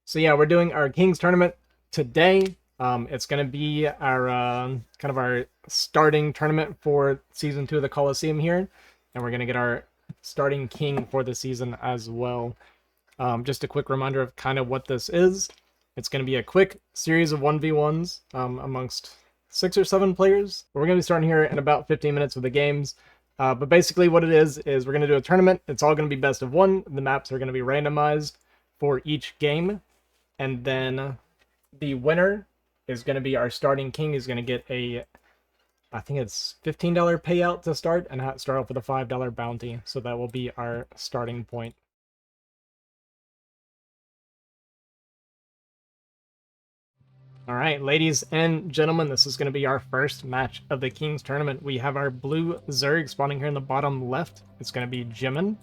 So yeah, we're doing our Kings tournament today. It's going to be our kind of our starting tournament for season 2 of the Coliseum here, and we're going to get our starting king for the season as well. Just a quick reminder of kind of what this is. It's going to be a quick series of 1v1s amongst 6 or 7 players. We're going to be starting here in about 15 minutes with the games. But basically what it is we're going to do a tournament. It's all going to be best of 1. The maps are going to be randomized for each game. And then the winner is going to be our starting king. Is going to get I think it's $15 payout to start, and start off with a $5 bounty. So that will be our starting point. All right, ladies and gentlemen, this is going to be our first match of the Kings tournament. We have our blue Zerg spawning here in the bottom left. It's going to be Jimin,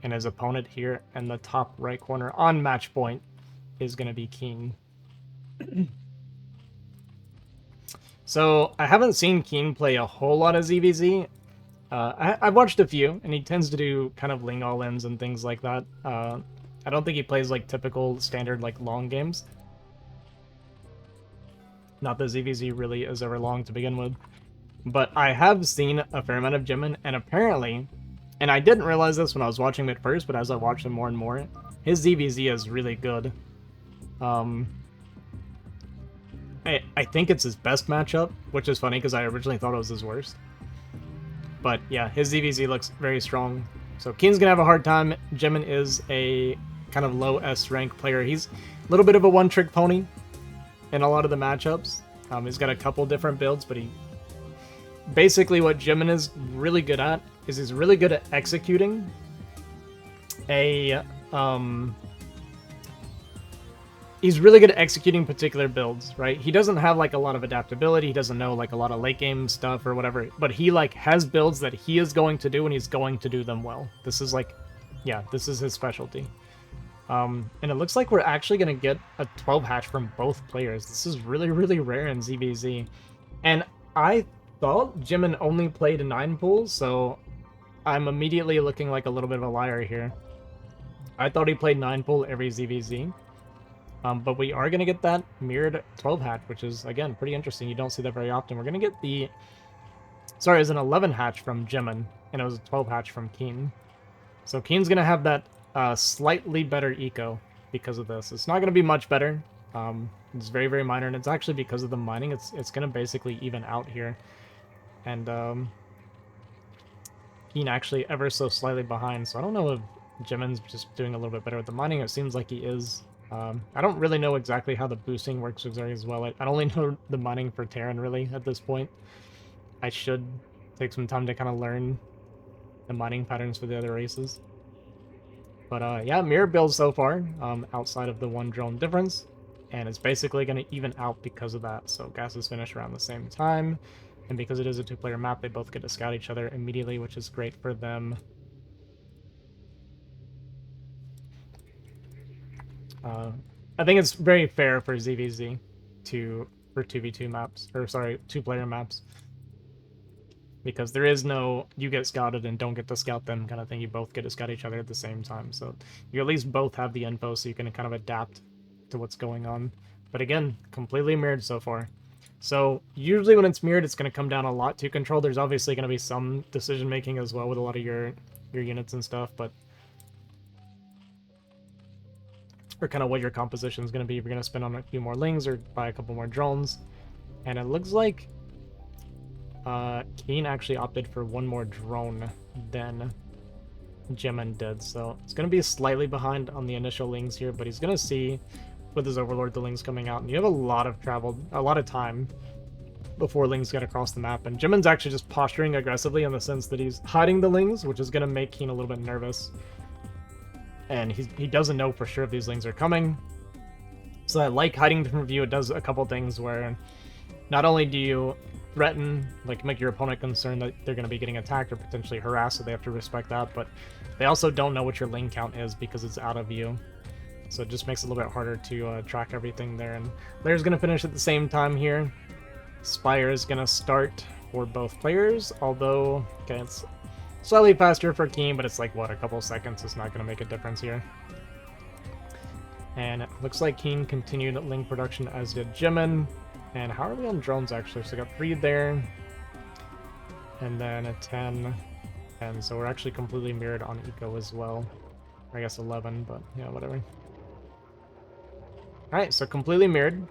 and his opponent here in the top right corner on match point is going to be Keen. So I haven't seen Keen play a whole lot of ZVZ. I've watched a few, and he tends to do kind of Ling all-ins and things like that. I don't think he plays like typical standard like long games. Not that ZVZ really is ever long to begin with. But I have seen a fair amount of Jimin, and apparently, and I didn't realize this when I was watching him at first, but as I watched him more and more, his ZVZ is really good. I think it's his best matchup, which is funny because I originally thought it was his worst. But yeah, his ZVZ looks very strong. So Keen's gonna have a hard time. Jimin is a kind of low S rank player. He's a little bit of a one-trick pony in a lot of the matchups. He's got a couple different builds, but basically what Jimin is really good at is he's really good at executing he's really good at executing particular builds, right? He doesn't have like a lot of adaptability. He doesn't know like a lot of late game stuff or whatever, but he like has builds that he is going to do and he's going to do them well. This is like, yeah, this is his specialty. And it looks like we're actually going to get a 12 hatch from both players. This is really, really rare in ZVZ. And I thought Jimin only played 9 pools, so I'm immediately looking like a little bit of a liar here. I thought he played 9 pool every ZVZ. But we are going to get that mirrored 12 hatch, which is, again, pretty interesting. You don't see that very often. We're going to get the... Sorry, it was an 11 hatch from Jimin, and it was a 12 hatch from Keen. So Keen's going to have that slightly better eco because of this. It's not going to be much better. It's very, very minor, and it's actually because of the mining. It's going to basically even out here. And Keen actually ever so slightly behind, so I don't know if Jimin's just doing a little bit better with the mining. It seems like he is. I don't really know exactly how the boosting works with Zerg as well. I only know the mining for Terran, really, at this point. I should take some time to kind of learn the mining patterns for the other races. But yeah, mirror build so far, outside of the 1 drone difference, and it's basically going to even out because of that. So gases finish around the same time, and because it is a 2-player map, they both get to scout each other immediately, which is great for them. I think it's very fair for ZVZ for 2v2 maps, or sorry, 2-player maps. Because there is no, you get scouted and don't get to scout them kind of thing. You both get to scout each other at the same time. So you at least both have the info so you can kind of adapt to what's going on. But again, completely mirrored so far. So usually when it's mirrored, it's going to come down a lot to control. There's obviously going to be some decision making as well with a lot of your units and stuff, but or kind of what your composition is going to be. If you're going to spend on a few more lings or buy a couple more drones. And it looks like Keen actually opted for 1 more drone than Jimin did, so it's going to be slightly behind on the initial lings here, but he's going to see with his Overlord the lings coming out, and you have a lot of time before lings get across the map, and Jimin's actually just posturing aggressively in the sense that he's hiding the lings, which is going to make Keen a little bit nervous. And he doesn't know for sure if these lings are coming. So I like hiding them from view. It does a couple things where not only do you threaten, like make your opponent concerned that they're going to be getting attacked or potentially harassed, so they have to respect that, but they also don't know what your ling count is because it's out of view. So it just makes it a little bit harder to track everything there. And Lair's going to finish at the same time here. Spire is going to start for both players, although, okay, it's slightly faster for Keen, but it's like, what, a couple seconds? It's not going to make a difference here. And it looks like Keen continued Ling production, as did Jimin. And how are we on drones, actually? So we got 3 there. And then a 10. And so we're actually completely mirrored on Eco as well. Or I guess 11, but yeah, whatever. Alright, so completely mirrored.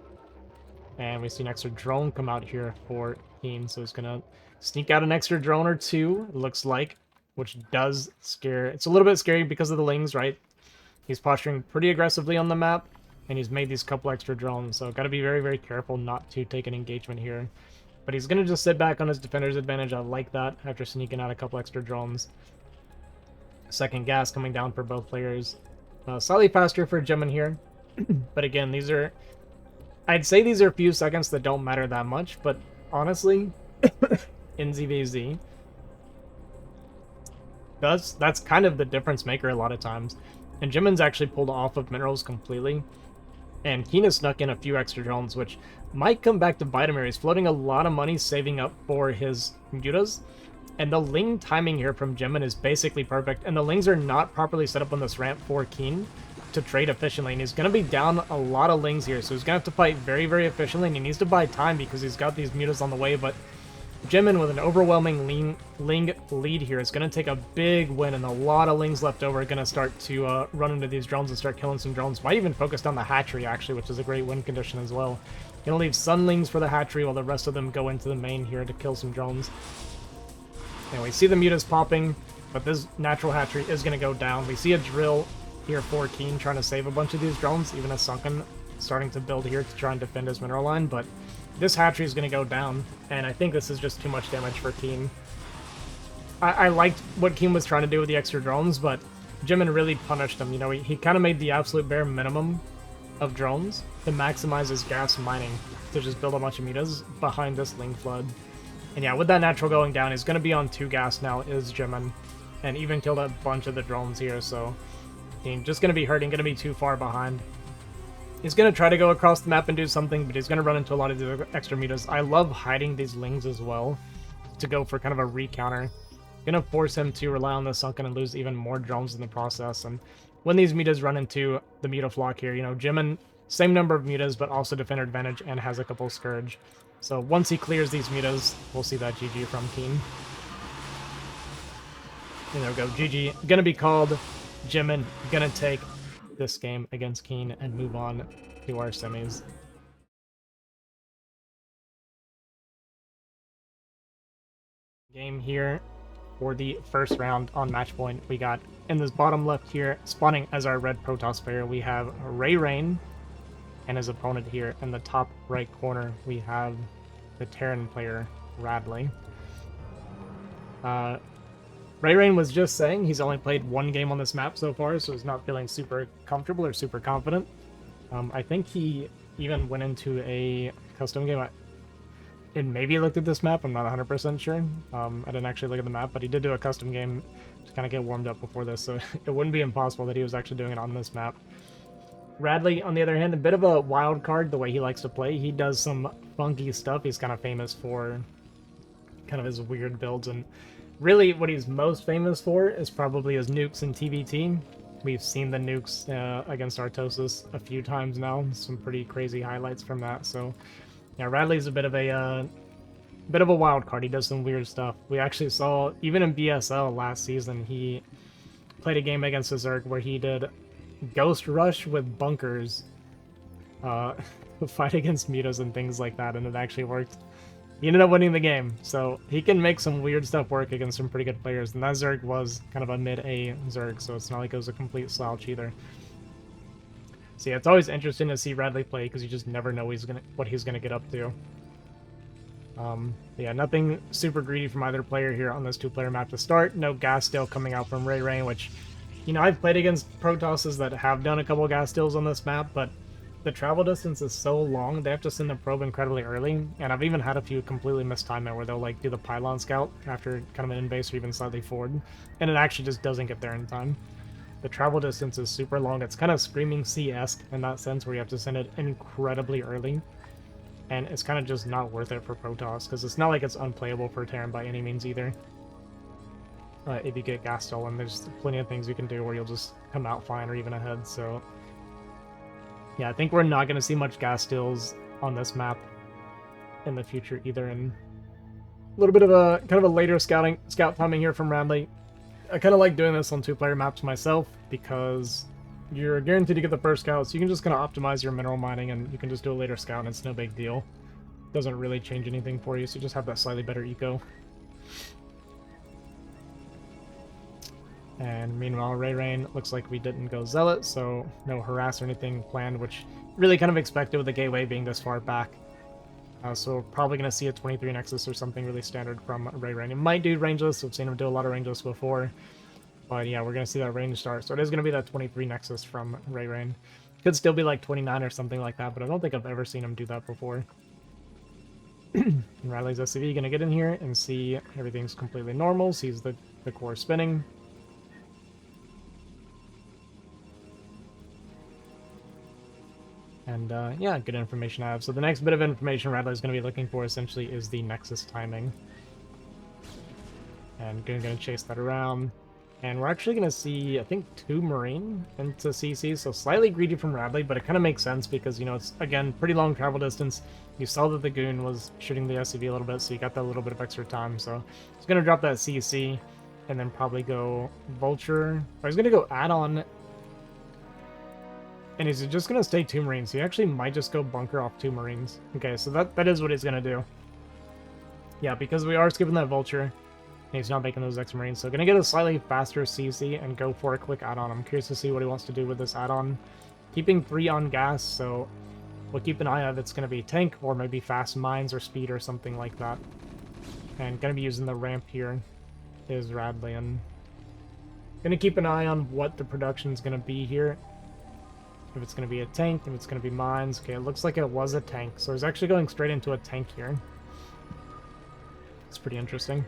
And we see an extra drone come out here for Keen. So he's going to sneak out an extra drone or 2, it looks like. Which does scare... It's a little bit scary because of the Lings, right? He's posturing pretty aggressively on the map, and he's made these couple extra drones, so gotta be very, very careful not to take an engagement here. But he's gonna just sit back on his defender's advantage. I like that after sneaking out a couple extra drones. Second gas coming down for both players. Slightly faster for Jimin here, but again, these are... I'd say these are a few seconds that don't matter that much, but honestly, in ZVZ, that's kind of the difference maker a lot of times. And Jimin's actually pulled off of minerals completely. And Keen has snuck in a few extra drones, which might come back to bite him here. He's floating a lot of money saving up for his mutas. And the Ling timing here from Jimin is basically perfect. And the Lings are not properly set up on this ramp for Keen to trade efficiently. And he's going to be down a lot of Lings here. So he's going to have to fight very, very efficiently. And he needs to buy time because he's got these mutas on the way. But Jimin with an overwhelming Ling lead here is going to take a big win, and a lot of Lings left over are going to start to run into these drones and start killing some drones. Might even focus down the hatchery, actually, which is a great win condition as well. Going to leave Sun Lings for the hatchery while the rest of them go into the main here to kill some drones. And we see the mutas popping, but this natural hatchery is going to go down. We see a drill here for Keen trying to save a bunch of these drones, even a Sunken starting to build here to try and defend his mineral line, but this hatchery is going to go down, and I think this is just too much damage for Keen. I liked what Keen was trying to do with the extra drones, but Jimin really punished him. You know, he kind of made the absolute bare minimum of drones to maximize his gas mining, to just build a bunch of mutas behind this Ling flood. And yeah, with that natural going down, he's going to be on 2 gas now, is Jimin, and even killed a bunch of the drones here, so he's just going to be hurting, going to be too far behind. He's going to try to go across the map and do something, but he's going to run into a lot of the extra mutas. I love hiding these Lings as well to go for kind of a re-counter. Going to force him to rely on the Sunken and lose even more drones in the process. And when these mutas run into the muta flock here, you know, Jimin, same number of mutas, but also defender advantage and has a couple Scourge. So once he clears these mutas, we'll see that GG from Keen. And there we go, GG. Going to be called. Jimin going to take this game against Keen and move on to our semis. Game here for the first round on match point. We got in this bottom left here, spawning as our red Protoss player, we have RayReign and his opponent here. In the top right corner, we have the Terran player, Radley. RayReign was just saying he's only played 1 game on this map so far, so he's not feeling super comfortable or super confident. I think he even went into a custom game. It maybe looked at this map, I'm not 100% sure. I didn't actually look at the map, but he did do a custom game to kind of get warmed up before this, so it wouldn't be impossible that he was actually doing it on this map. Radley, on the other hand, a bit of a wild card the way he likes to play. He does some funky stuff. He's kind of famous for kind of his weird builds, and really what he's most famous for is probably his nukes in TVT. We've seen the nukes against Artosis a few times now. Some pretty crazy highlights from that. So yeah, Radley's a bit of a wild card. He does some weird stuff. We actually saw, even in BSL last season, he played a game against a Zerg where he did Ghost Rush with bunkers, fight against mutas and things like that, and it actually worked. He ended up winning the game, so he can make some weird stuff work against some pretty good players, and that Zerg was kind of a mid-A Zerg, so it's not like it was a complete slouch either. So yeah, it's always interesting to see Radley play, because you just never know what he's gonna get up to. Yeah, nothing super greedy from either player here on this 2-player map to start. No gas steal coming out from RayReign, which, you know, I've played against Protosses that have done a couple gas steals on this map, but the travel distance is so long, they have to send the probe incredibly early, and I've even had a few completely mistime it where they'll like do the pylon scout after kind of an in-base or even slightly forward, and it actually just doesn't get there in time. The travel distance is super long. It's kind of Screaming Sea-esque in that sense, where you have to send it incredibly early, and it's kind of just not worth it for Protoss, because it's not like it's unplayable for Terran by any means either. If you get gas stolen, there's plenty of things you can do where you'll just come out fine or even ahead, so Yeah, I think we're not going to see much gas steals on this map in the future either. And a little bit of a kind of a later scout timing here from Radley. I kind of like doing this on 2-player maps myself because you're guaranteed to get the first scout, so you can just kind of optimize your mineral mining and you can just do a later scout and it's no big deal. Doesn't really change anything for you, so you just have that slightly better eco. And meanwhile, RayReign looks like we didn't go Zealot, so no harass or anything planned, which really kind of expected with the gateway being this far back. So we're probably going to see a 23 Nexus or something really standard from RayReign. It might do rangeless, we've seen him do a lot of rangeless before. But yeah, we're going to see that range start. So it is going to be that 23 Nexus from RayReign. Could still be like 29 or something like that, but I don't think I've ever seen him do that before. And Radley's SCV going to get in here and see everything's completely normal, sees the core spinning. And yeah, good information I have. So the next bit of information Radley's going to be looking for essentially is the Nexus timing. And going to chase that around. And we're actually going to see, I think, 2 Marine into CC, so slightly greedy from Radley, but it kind of makes sense because, you know, it's, again, pretty long travel distance. You saw that the Goon was shooting the SCV a little bit, so you got that little bit of extra time. So he's going to drop that CC and then probably go Vulture. Or he's going to go Add-on. And he's just going to stay 2 Marines. He actually might just go bunker off 2 Marines. Okay, so that is what he's going to do. Yeah, because we are skipping that Vulture. And he's not making those extra Marines. So going to get a slightly faster CC and go for a quick add-on. I'm curious to see what he wants to do with this add-on. Keeping 3 on gas, so we'll keep an eye on if it's going to be tank or maybe fast mines or speed or something like that. And going to be using the ramp here is Radley. And going to keep an eye on what the production is going to be here. If it's going to be a tank, if it's going to be mines. Okay, it looks like it was a tank. So he's actually going straight into a tank here. It's pretty interesting.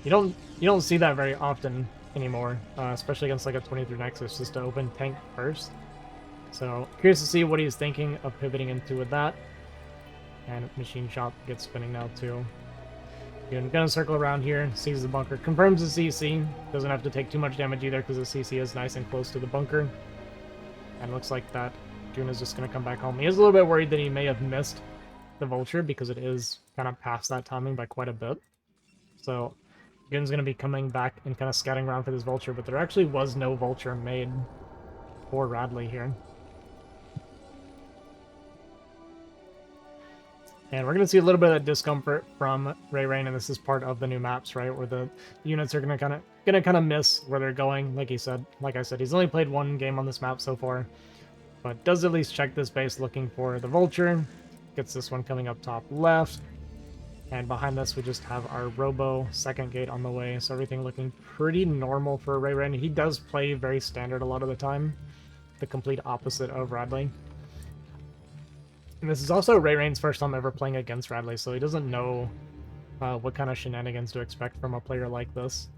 You don't see that very often anymore, especially against like a 23 Nexus, just to open tank first. So curious to see what he's thinking of pivoting into with that. And Machine Shop gets spinning now too. You're gonna circle around here, sees the bunker, confirms the CC. Doesn't have to take too much damage either because the CC is nice and close to the bunker. And looks like that Goon is just going to come back home. He is a little bit worried that he may have missed the Vulture because it is kind of past that timing by quite a bit. So Goon's going to be coming back and kind of scouting around for this Vulture, but there actually was no Vulture made for Radley here. And we're going to see a little bit of discomfort from RayReign, and this is part of the new maps, right? Where the units are going to kind of miss where they're going. Like I said, he's only played 1 game on this map so far, but does at least check this base looking for the Vulture. Gets this one coming up top left, and behind this we just have our Robo second gate on the way. So everything looking pretty normal for RayReign. He does play very standard a lot of the time, the complete opposite of Radley. And this is also RayReign's first time ever playing against Radley, so he doesn't know what kind of shenanigans to expect from a player like this.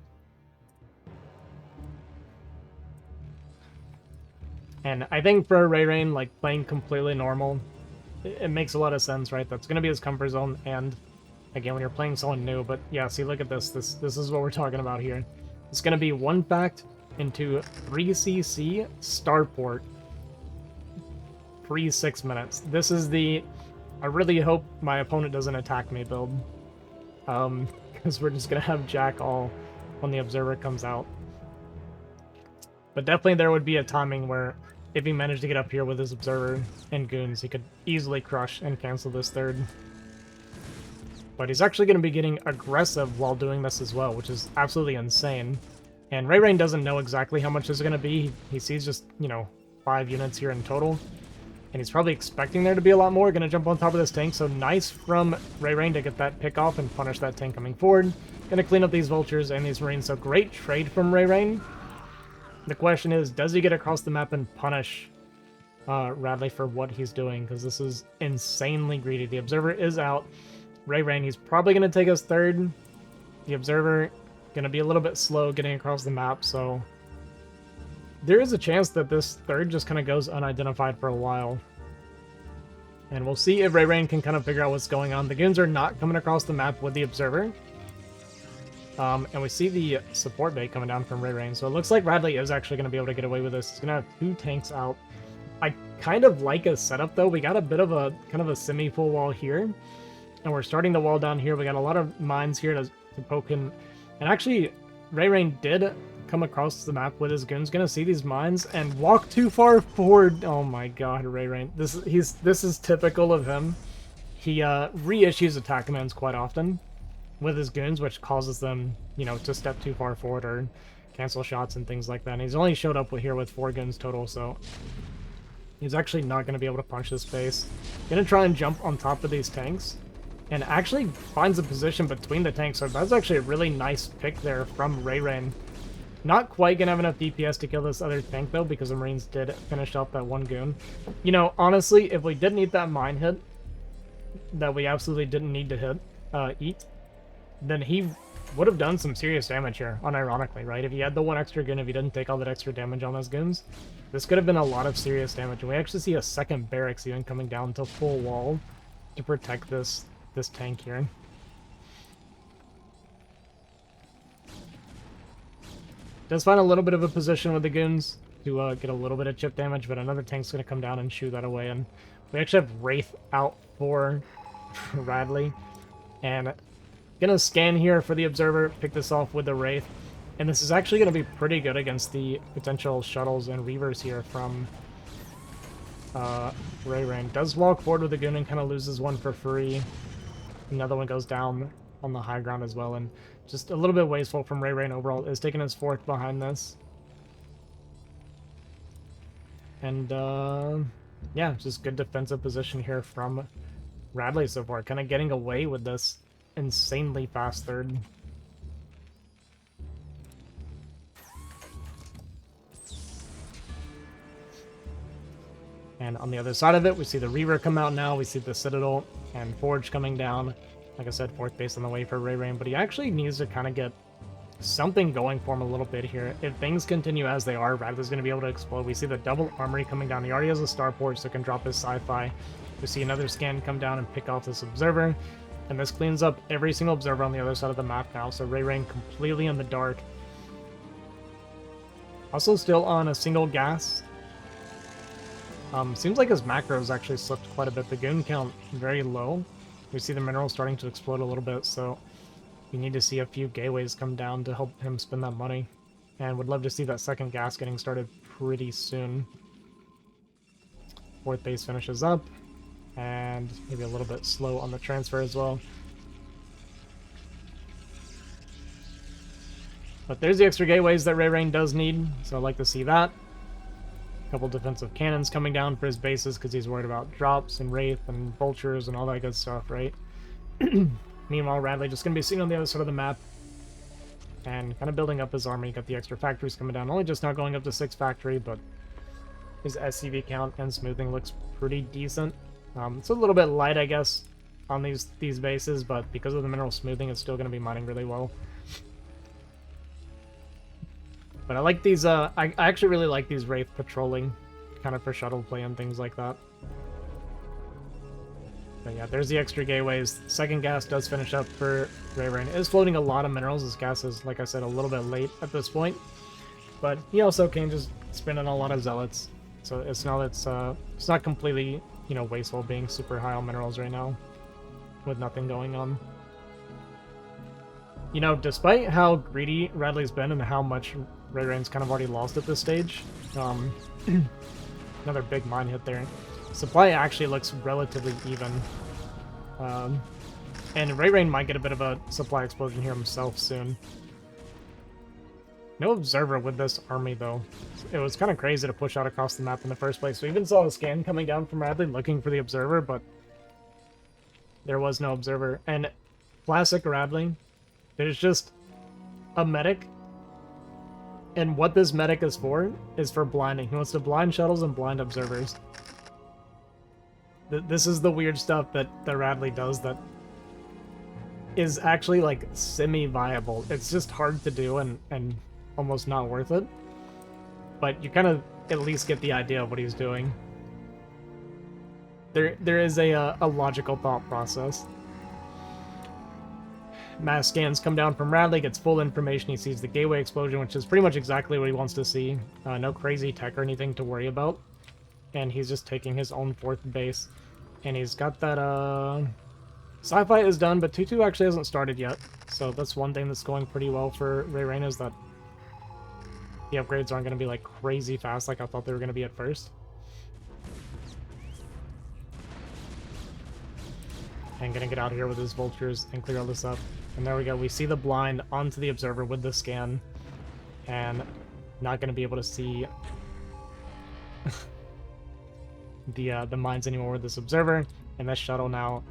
And I think for RayReign, like, playing completely normal, it makes a lot of sense, right? That's going to be his comfort zone, and again, when you're playing someone new, but yeah, see, look at this. This is what we're talking about here. It's going to be 1 fact into 3cc starport. Free 6 minutes. This is the I really hope my opponent doesn't attack me build. Because we're just gonna have Jack all when the observer comes out. But definitely there would be a timing where if he managed to get up here with his observer and goons, he could easily crush and cancel this third. But he's actually going to be getting aggressive while doing this as well, which is absolutely insane. And RayReign doesn't know exactly how much this is going to be. He sees just, 5 units here in total. And he's probably expecting there to be a lot more. Going to jump on top of this tank. So nice from RayReign to get that pick off and punish that tank coming forward. Going to clean up these vultures and these marines. So great trade from RayReign. The question is, does he get across the map and punish Radley for what he's doing? Because this is insanely greedy. The observer is out. RayReign, he's probably going to take us third. The observer going to be a little bit slow getting across the map, so there is a chance that this third just kind of goes unidentified for a while. And we'll see if RayReign can kind of figure out what's going on. The goons are not coming across the map with the observer. And we see the support bay coming down from RayReign, so it looks like Radley is actually going to be able to get away with this. He's going to have 2 tanks out. kind of like his setup, though. We got a bit of a kind of a semi-full wall here, and we're starting the wall down here. We got a lot of mines here to poke in. And actually, RayReign did come across the map with his goons. Gonna see these mines and walk too far forward. Oh my god, RayReign. This is typical of him. He reissues attack commands quite often with his goons, which causes them, you know, to step too far forward or cancel shots and things like that. And he's only showed up here with 4 goons total, so he's actually not going to be able to punch this space. Gonna try and jump on top of these tanks, and actually finds a position between the tanks, so that's actually a really nice pick there from RayReign. Not quite gonna have enough DPS to kill this other tank, though, because the Marines did finish off that one goon. You know, honestly, if we didn't eat that mine hit, that we absolutely didn't need to eat, then he would have done some serious damage here, unironically, right? If he had the 1 extra goon, if he didn't take all that extra damage on those goons, this could have been a lot of serious damage. And we actually see a second barracks even coming down to full wall to protect this tank here. Does find a little bit of a position with the goons to get a little bit of chip damage, but another tank's going to come down and shoo that away. And we actually have Wraith out for Radley. And gonna scan here for the Observer, pick this off with the Wraith. And this is actually going to be pretty good against the potential shuttles and Reavers here from RayReign. Does walk forward with the goon and kind of loses one for free. Another one goes down on the high ground as well, and just a little bit wasteful from RayReign overall. Is taking his 4th behind this. And yeah, just good defensive position here from Radley so far. Kind of getting away with this insanely fast 3rd. And on the other side of it, we see the Reaver come out now. We see the Citadel and Forge coming down. Like I said, 4th base on the way for RayReign, but he actually needs to kind of get something going for him a little bit here. If things continue as they are, Radley's going to be able to explode. We see the double armory coming down. He already has a starport, so can drop his sci-fi. We see another scan come down and pick off this Observer. And this cleans up every single Observer on the other side of the map now, so RayReign completely in the dark. Also still on a single gas. Seems like his macros actually slipped quite a bit. The goon count very low. We see the minerals starting to explode a little bit, so we need to see a few gateways come down to help him spend that money. And would love to see that second gas getting started pretty soon. 4th base finishes up, and maybe a little bit slow on the transfer as well. But there's the extra gateways that RayReign does need, so I'd like to see that. A couple defensive cannons coming down for his bases because he's worried about drops and Wraith and Vultures and all that good stuff, right? Meanwhile, Radley just going to be sitting on the other side of the map and kind of building up his army. Got the extra factories coming down. Only just now going up to 6 factory, but his SCV count and smoothing looks pretty decent. It's a little bit light, I guess, on these bases, but because of the mineral smoothing, it's still going to be mining really well. But I like these, I actually really like these Wraith patrolling, kind of for shuttle play and things like that. But yeah, there's the extra gateways. Second gas does finish up for RayReign. It is floating a lot of minerals. This gas is, like I said, a little bit late at this point. But he also can just spin on a lot of zealots. So it's not completely, you know, wasteful being super high on minerals right now with nothing going on. You know, despite how greedy Radley's been and how much RayReign's kind of already lost at this stage, another big mine hit there. Supply actually looks relatively even. And RayReign might get a bit of a supply explosion here himself soon. No Observer with this army, though. It was kind of crazy to push out across the map in the first place. We even saw a scan coming down from Radley looking for the Observer, but there was no Observer. And classic Radley, there's just a medic, and what this medic is for blinding. He wants to blind shuttles and blind Observers. This is the weird stuff that Radley does that is actually, like, semi-viable. It's just hard to do and almost not worth it. But you kind of at least get the idea of what he's doing. There is a logical thought process. Mass scans come down from Radley, gets full information. He sees the gateway explosion, which is pretty much exactly what he wants to see. No crazy tech or anything to worry about. and he's just taking his own 4th base. And he's got that, Sci-Fi is done, but 2-2 actually hasn't started yet. So that's one thing that's going pretty well for RayReign, is that the upgrades aren't going to be like crazy fast like I thought they were going to be at first. And gonna get out here with his vultures and clear all this up. And there we go. We see the blind onto the observer with the scan. And not gonna be able to see the mines anymore with this observer. And this shuttle now,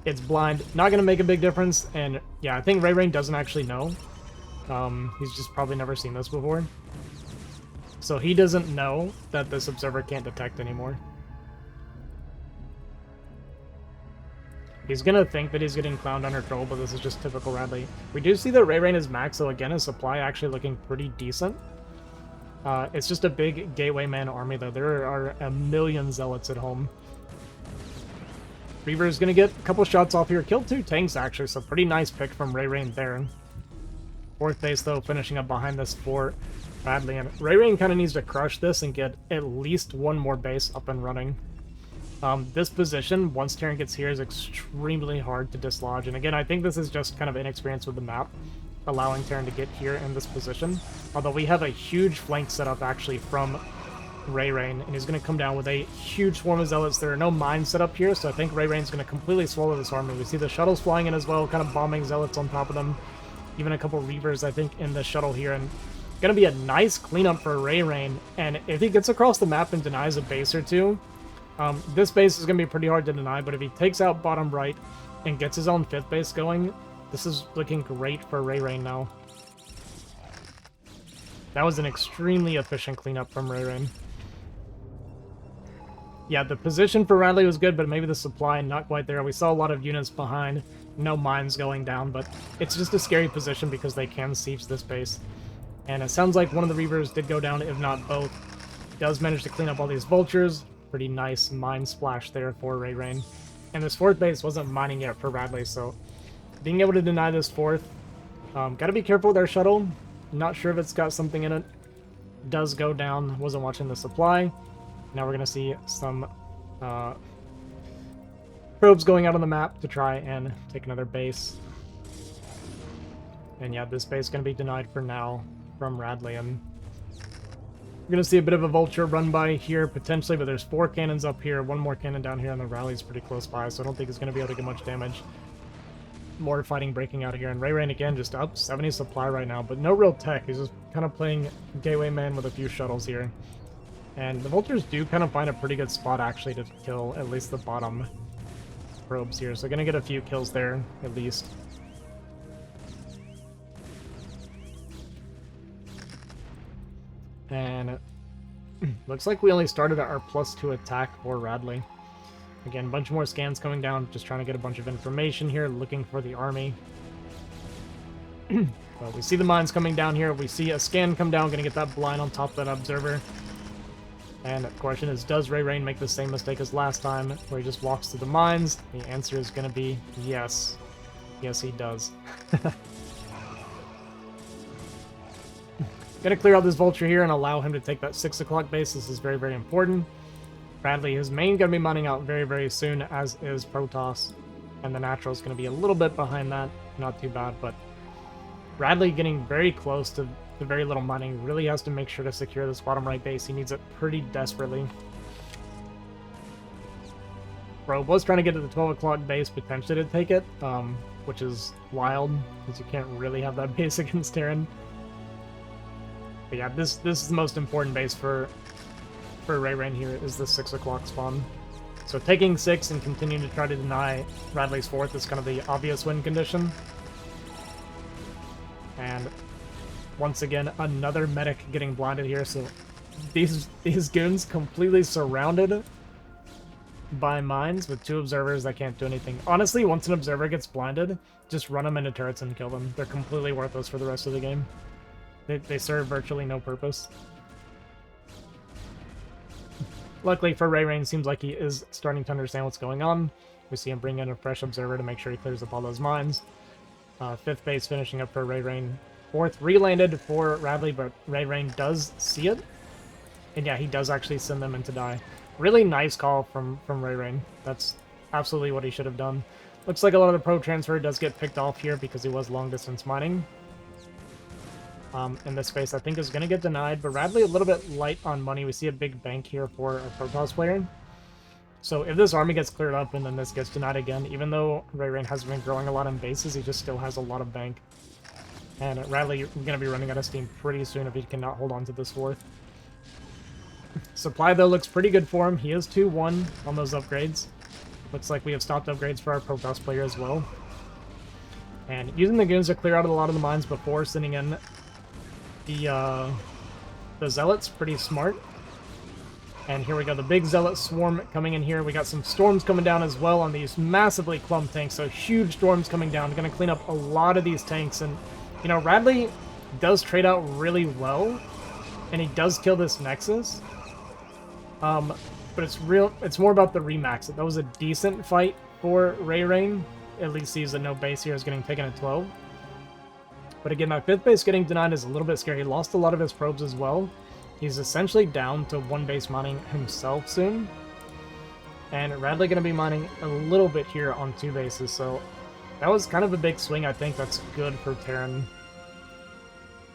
it's blind. Not gonna make a big difference. And yeah, I think RayReign doesn't actually know. He's just probably never seen this before. So he doesn't know that this observer can't detect anymore. He's gonna think that he's getting clowned under troll, but this is just typical Radley. We do see that RayReign is max, so again, his supply actually looking pretty decent. It's just a big gateway man army, though. There are a million zealots at home. Reaver's gonna get a couple shots off here. Killed 2 tanks, actually, so pretty nice pick from RayReign there. 4th base, though, finishing up behind this for Radley. And RayReign kind of needs to crush this and get at least one more base up and running. This position, once Terran gets here, is extremely hard to dislodge. And again, I think this is just kind of inexperience with the map, allowing Terran to get here in this position. Although we have a huge flank setup, actually, from RayReign, and he's going to come down with a huge swarm of zealots. There are no mines set up here, so I think RayReighn's going to completely swallow this army. We see the shuttles flying in as well, kind of bombing zealots on top of them. Even a couple Reavers, I think, in the shuttle here. And going to be a nice cleanup for RayReign. And if he gets across the map and denies a base or two, this base is going to be pretty hard to deny, but if he takes out bottom right and gets his own 5th base going, this is looking great for RayReign now. That was an extremely efficient cleanup from RayReign. Yeah, the position for Radley was good, but maybe the supply not quite there. We saw a lot of units behind, no mines going down, but it's just a scary position because they can siege this base. And it sounds like one of the Reavers did go down, if not both. Does manage to clean up all these vultures. Pretty nice mine splash there for RayReign. And this 4th base wasn't mining yet for Radley, so being able to deny this 4th. Gotta be careful with our shuttle. Not sure if it's got something in it. Does go down. Wasn't watching the supply. Now we're gonna see some probes going out on the map to try and take another base. And yeah, this base is gonna be denied for now from Radley. And we're going to see a bit of a vulture run by here, potentially, but there's 4 cannons up here, 1 more cannon down here, and the rally's pretty close by, so I don't think it's going to be able to get much damage. More fighting breaking out here, and RayReign, again, just up 70 supply right now, but no real tech. He's just kind of playing gateway man with a few shuttles here. And the vultures do kind of find a pretty good spot, actually, to kill at least the bottom probes here, so going to get a few kills there, at least. And looks like we only started our +2 attack for Radley. Again, a bunch more scans coming down, just trying to get a bunch of information here, looking for the army. Well, we see the mines coming down here. We see a scan come down, gonna get that blind on top of that observer. And the question is, does RayReign make the same mistake as last time, where he just walks through the mines? The answer is gonna be yes. Yes, he does. Gonna clear out this vulture here and allow him to take that 6 o'clock base. This is very, very important. Radley, his main, gonna be mining out very, very soon, as is Protoss. And the natural is gonna be a little bit behind that. Not too bad, but Radley getting very close to the very little mining. Really has to make sure to secure this bottom right base. He needs it pretty desperately. Probe was trying to get to the 12 o'clock base, potentially to take it, which is wild, because you can't really have that base against Terran. But yeah, this is the most important base for RayReign here, is the 6 o'clock spawn. So taking 6 and continuing to try to deny Radley's 4th is kind of the obvious win condition. And once again, another medic getting blinded here, so these goons completely surrounded by mines with 2 observers that can't do anything. Honestly, once an observer gets blinded, just run them into turrets and kill them. They're completely worthless for the rest of the game. They serve virtually no purpose. Luckily for RayReign, seems like he is starting to understand what's going on. We see him bring in a fresh observer to make sure he clears up all those mines. 5th base finishing up for RayReign. 4th re-landed for Radley, but RayReign does see it. And yeah, he does actually send them in to die. Really nice call from RayReign. That's absolutely what he should have done. Looks like a lot of the pro transfer does get picked off here because he was long distance mining. In this space, I think is going to get denied, but Radley a little bit light on money. We see a big bank here for a Protoss player. So if this army gets cleared up and then this gets denied again, even though RayReign has been growing a lot in bases, he just still has a lot of bank. And Radley is going to be running out of steam pretty soon if he cannot hold on to this fourth. Supply, though, looks pretty good for him. He is 2-1 on those upgrades. Looks like we have stopped upgrades for our Protoss player as well. And using the goons to clear out a lot of the mines before sending in the Zealots, pretty smart. And here we go, the big Zealot swarm coming in here. We got some storms coming down as well on these massively clumped tanks, so huge storms coming down. Going to clean up a lot of these tanks. And, you know, Radley does trade out really well, and he does kill this Nexus. But it's more about the remax. That was a decent fight for RayReign. At least he's a no base here is getting taken at 12. But again, my 5th base getting denied is a little bit scary. He lost a lot of his probes as well. He's essentially down to 1 base mining himself soon. And Radley going to be mining a little bit here on 2 bases. So that was kind of a big swing. I think that's good for Terran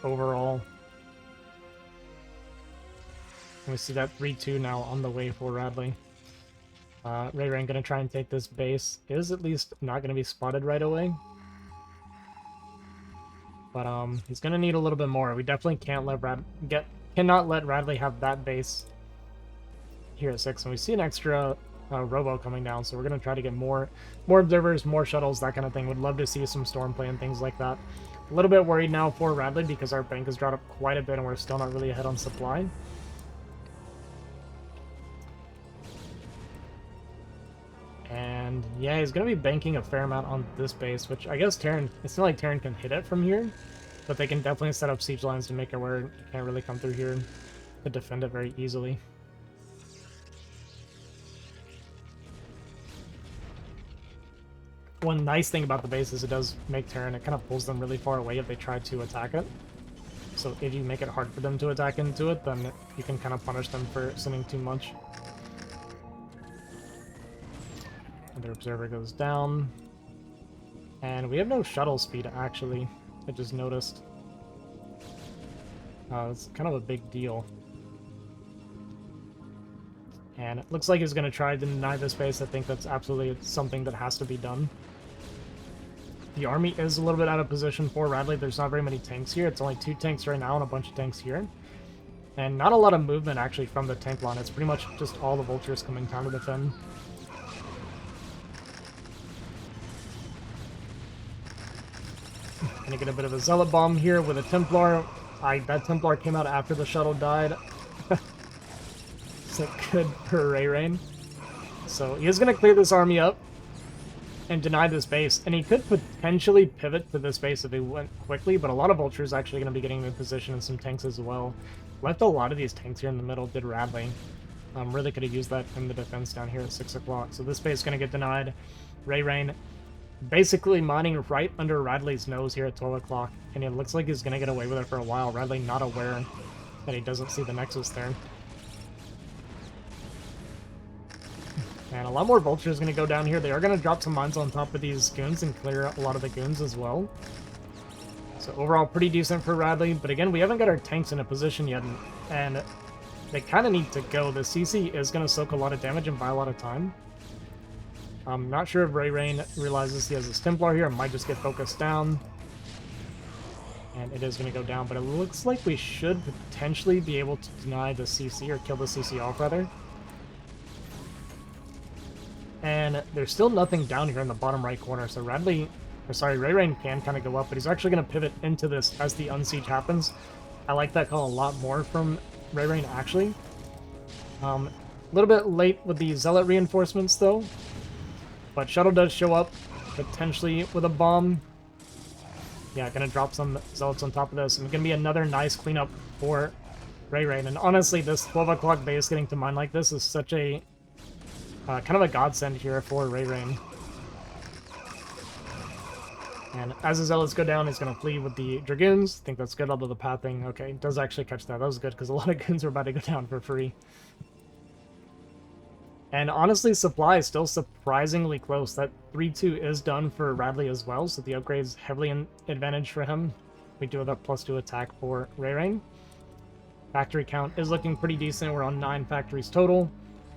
overall. We see that 3-2 now on the way for Radley. RayReign going to try and take this base. Is at least not going to be spotted right away. But he's going to need a little bit more. We definitely can't let cannot let Radley have that base here at 6. And we see an extra robo coming down, so we're going to try to get more observers, more shuttles, that kind of thing. Would love to see some stormplay and things like that. A little bit worried now for Radley because our bank has dropped up quite a bit and we're still not really ahead on supply. And yeah, he's going to be banking a fair amount on this base, which I guess Terran, it's not like Terran can hit it from here, but they can definitely set up siege lines to make it where it can't really come through here to defend it very easily. One nice thing about the base is it does make Terran, it kind of pulls them really far away if they try to attack it. So if you make it hard for them to attack into it, then you can kind of punish them for sending too much. Their observer goes down. And we have no shuttle speed, actually. I just noticed. It's kind of a big deal. And it looks like he's going to try to deny this base. I think that's absolutely something that has to be done. The army is a little bit out of position for Radley. There's not very many tanks here. It's only 2 tanks right now and a bunch of tanks here. And not a lot of movement, actually, from the tank line. It's pretty much just all the vultures coming down to defend. Gonna get a bit of a Zealot bomb here with a Templar. That Templar came out after the shuttle died. So good for RayReign. So he is gonna clear this army up and deny this base. And he could potentially pivot to this base if he went quickly, but a lot of vultures actually gonna be getting in position and some tanks as well. Left a lot of these tanks here in the middle, did Radley. Really could have used that in the defense down here at 6 o'clock. So this base is gonna get denied. RayReign basically mining right under Radley's nose here at 12 o'clock, and it looks like he's going to get away with it for a while. Radley not aware that he doesn't see the Nexus there. And a lot more vultures going to go down here. They are going to drop some mines on top of these goons and clear a lot of the goons as well. So overall, pretty decent for Radley, but again, we haven't got our tanks in a position yet, and they kind of need to go. The CC is going to soak a lot of damage and buy a lot of time. I'm not sure if RayReign realizes he has this Templar here. It might just get focused down. And it is going to go down, but it looks like we should potentially be able to deny the CC, or kill the CC off, rather. And there's still nothing down here in the bottom right corner, so RayReign can kind of go up, but he's actually going to pivot into this as the unsiege happens. I like that call a lot more from RayReign, actually. A little bit late with the Zealot reinforcements, though. But Shuttle does show up, potentially with a bomb. Yeah, gonna drop some Zealots on top of this. And gonna be another nice cleanup for RayReign. And honestly, this 12 o'clock base getting to mine like this is such a kind of a godsend here for RayReign. And as the Zealots go down, he's gonna flee with the Dragoons. I think that's good, although the pathing. Okay, does actually catch that. That was good, because a lot of goons were about to go down for free. And honestly, supply is still surprisingly close. That 3-2 is done for Radley as well, so the upgrade is heavily in advantage for him. We do have a +2 attack for RayReign. Factory count is looking pretty decent. We're on 9 factories total.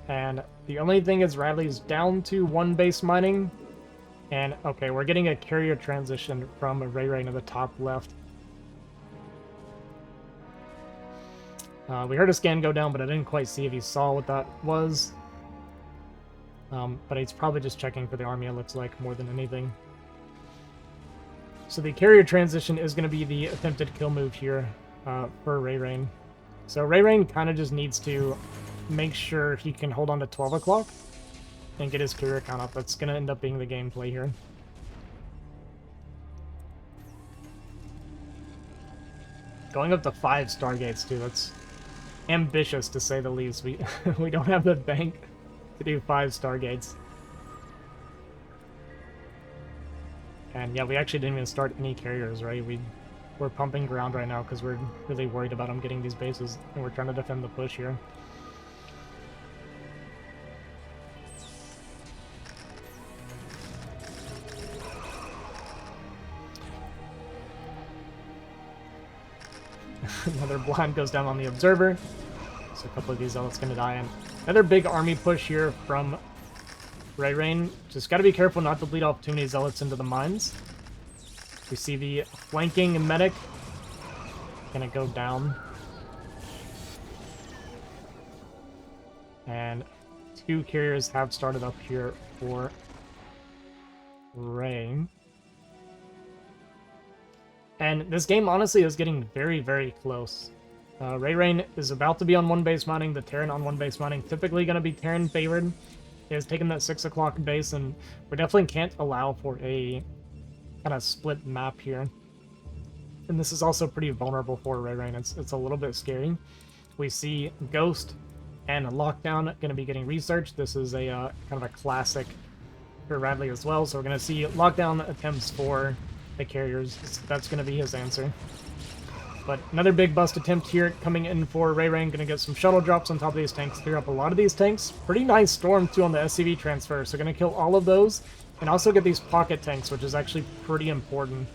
And the only thing is Radley's down to 1 base mining. And, okay, we're getting a carrier transition from RayReign to the top left. We heard a scan go down, but I didn't quite see if he saw what that was. But he's probably just checking for the army, it looks like, more than anything. So the carrier transition is going to be the attempted kill move here for RayReign. So RayReign kind of just needs to make sure he can hold on to 12 o'clock and get his carrier count up. That's going to end up being the gameplay here. Going up to 5 Stargates, too. That's ambitious, to say the least. We don't have the bank to do 5 Stargates. And yeah, we actually didn't even start any carriers, right? We're pumping ground right now because we're really worried about them getting these bases, and we're trying to defend the push here. Another blind goes down on the observer. So a couple of these zealots going to die. And another big army push here from RayReign. Just got to be careful not to bleed off too many zealots into the mines. We see the flanking medic going to go down. And 2 carriers have started up here for Ray. And this game, honestly, is getting very, very close. RayReign is about to be on 1 base mining. The Terran on 1 base mining. Typically going to be Terran favored. He has taken that 6 o'clock base, and we definitely can't allow for a kind of split map here. And this is also pretty vulnerable for RayReign. It's a little bit scary. We see Ghost and Lockdown going to be getting researched. This is a kind of a classic for Radley as well. So we're going to see Lockdown attempts for the carriers. That's going to be his answer. But another big bust attempt here coming in for RayReign. Going to get some shuttle drops on top of these tanks, clear up a lot of these tanks. Pretty nice storm, too, on the SCV transfer. So going to kill all of those and also get these pocket tanks, which is actually pretty important.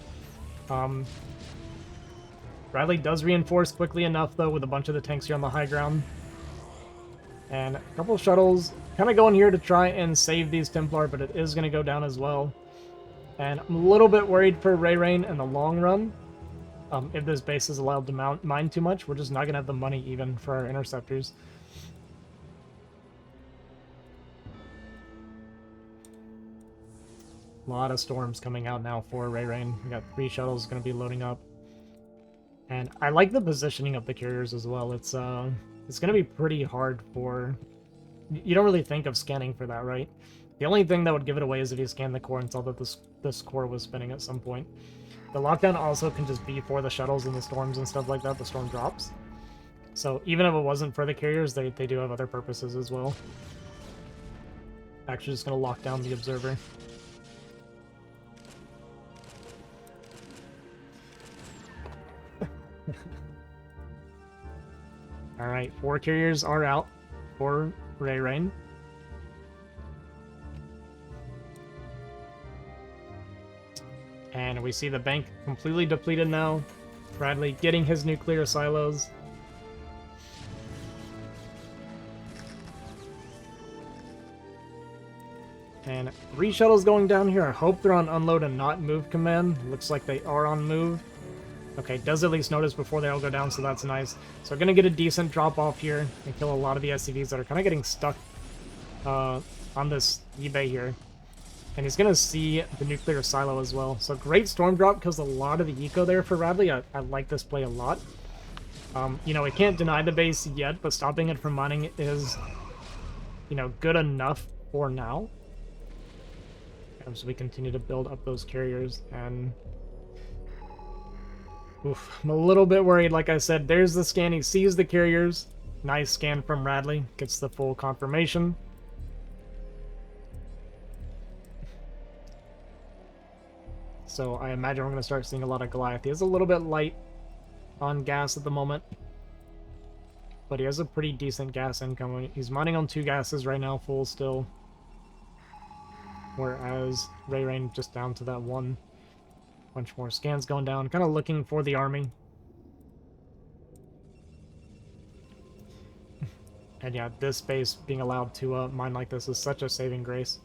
Radley does reinforce quickly enough, though, with a bunch of the tanks here on the high ground. And a couple of shuttles kind of going here to try and save these Templar, but it is going to go down as well. And I'm a little bit worried for RayReign in the long run. If this base is allowed to mine too much, we're just not going to have the money even for our interceptors. A lot of storms coming out now for RayReign. We got 3 shuttles going to be loading up. And I like the positioning of the carriers as well. It's going to be pretty hard for... You don't really think of scanning for that, right? The only thing that would give it away is if you scan the core and saw that this core was spinning at some point. The lockdown also can just be for the shuttles and the storms and stuff like that, the storm drops. So even if it wasn't for the carriers, they do have other purposes as well. Actually just going to lock down the observer. Alright, 4 carriers are out for RayReign. And we see the bank completely depleted now. Radley getting his nuclear silos. And 3 shuttles going down here. I hope they're on unload and not move command. Looks like they are on move. Okay, does at least notice before they all go down, so that's nice. So we're going to get a decent drop off here and kill a lot of the SCVs that are kind of getting stuck on this eBay here. And he's going to see the nuclear silo as well. So great storm drop kills a lot of the eco there for Radley. I like this play a lot. You know, we can't deny the base yet, but stopping it from mining is, you know, good enough for now. So we continue to build up those carriers, and oof, I'm a little bit worried. Like I said, there's the scan. He sees the carriers. Nice scan from Radley. Gets the full confirmation. So I imagine we're going to start seeing a lot of Goliath. He is a little bit light on gas at the moment. but he has a pretty decent gas income. He's mining on 2 gases right now, full still. Whereas RayReign just down to that 1. Bunch more scans going down, kind of looking for the army. And yeah, this base being allowed to mine like this is such a saving grace.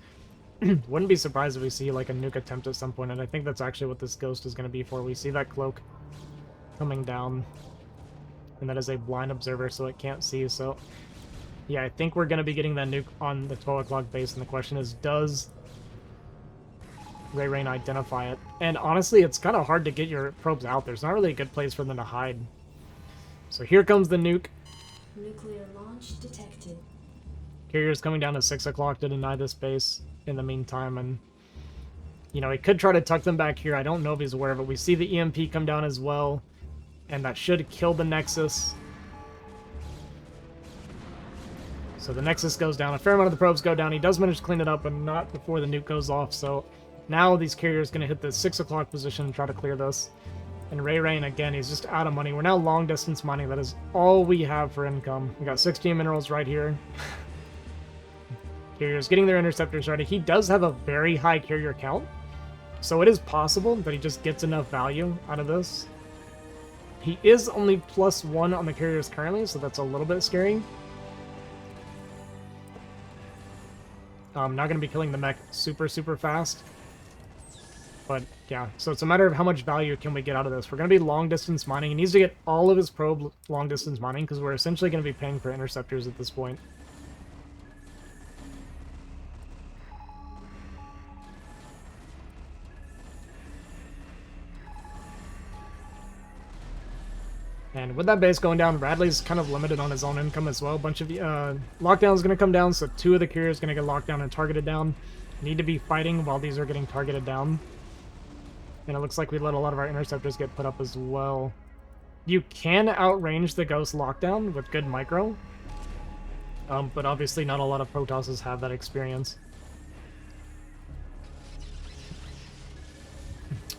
Wouldn't be surprised if we see like a nuke attempt at some point, and I think that's actually what this ghost is going to be for. We see that cloak coming down, and that is a blind observer, so it can't see. So yeah, I think we're going to be getting that nuke on the 12 o'clock base, and the question is, does RayReign identify it? And honestly, it's kind of hard to get your probes out. There's not really a good place for them to hide. So here comes the nuke. Nuclear launch detected. Carrier's coming down to 6 o'clock to deny this base in the meantime, and you know, he could try to tuck them back here. I don't know if he's aware of it. We see the EMP come down as well, and that should kill the Nexus. So the Nexus goes down. A fair amount of the probes go down. He does manage to clean it up, but not before the nuke goes off. So now these carriers going to hit the 6 o'clock position and try to clear this. And RayReign, again, he's just out of money. We're now long distance mining. That is all we have for income. We got 16 minerals right here. Carriers getting their interceptors ready. He does have a very high carrier count, so it is possible that he just gets enough value out of this. He is only +1 on the carriers currently, so that's a little bit scary. I'm not going to be killing the mech super fast. But yeah, so it's a matter of how much value can we get out of this. We're going to be long distance mining. He needs to get all of his probe long distance mining, because we're essentially going to be paying for interceptors at this point. And with that base going down, Radley's kind of limited on his own income as well. A bunch of lockdown is going to come down, so 2 of the carriers going to get locked down and targeted down. Need to be fighting while these are getting targeted down. And it looks like we let a lot of our interceptors get put up as well. You can outrange the Ghost lockdown with good micro, but obviously not a lot of Protosses have that experience.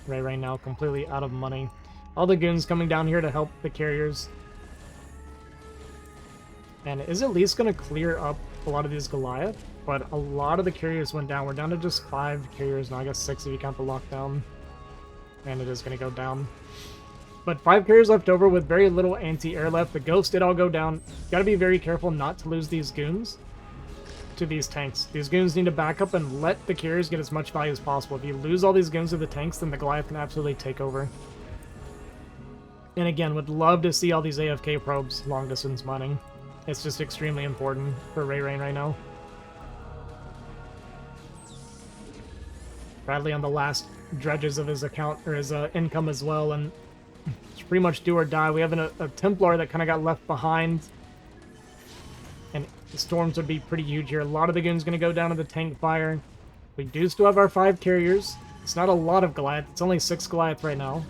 RayReign now completely out of money. All the goons coming down here to help the carriers. And is at least going to clear up a lot of these Goliath, but a lot of the carriers went down. We're down to just 5 carriers now, I guess 6 if you count the lockdown. And it is going to go down. But 5 carriers left over with very little anti-air left. The Ghost did all go down. Got to be very careful not to lose these goons to these tanks. These goons need to back up and let the carriers get as much value as possible. If you lose all these goons to the tanks, then the Goliath can absolutely take over. And again, would love to see all these AFK probes long distance mining. It's just extremely important for RayReign right now. Radley on the last dredges of his account, or his income as well, and it's pretty much do or die. We have a Templar that kind of got left behind, and the storms would be pretty huge here. A lot of the goons going to go down to the tank fire. We do still have our 5 carriers. It's not a lot of Goliath. It's only 6 Goliath right now.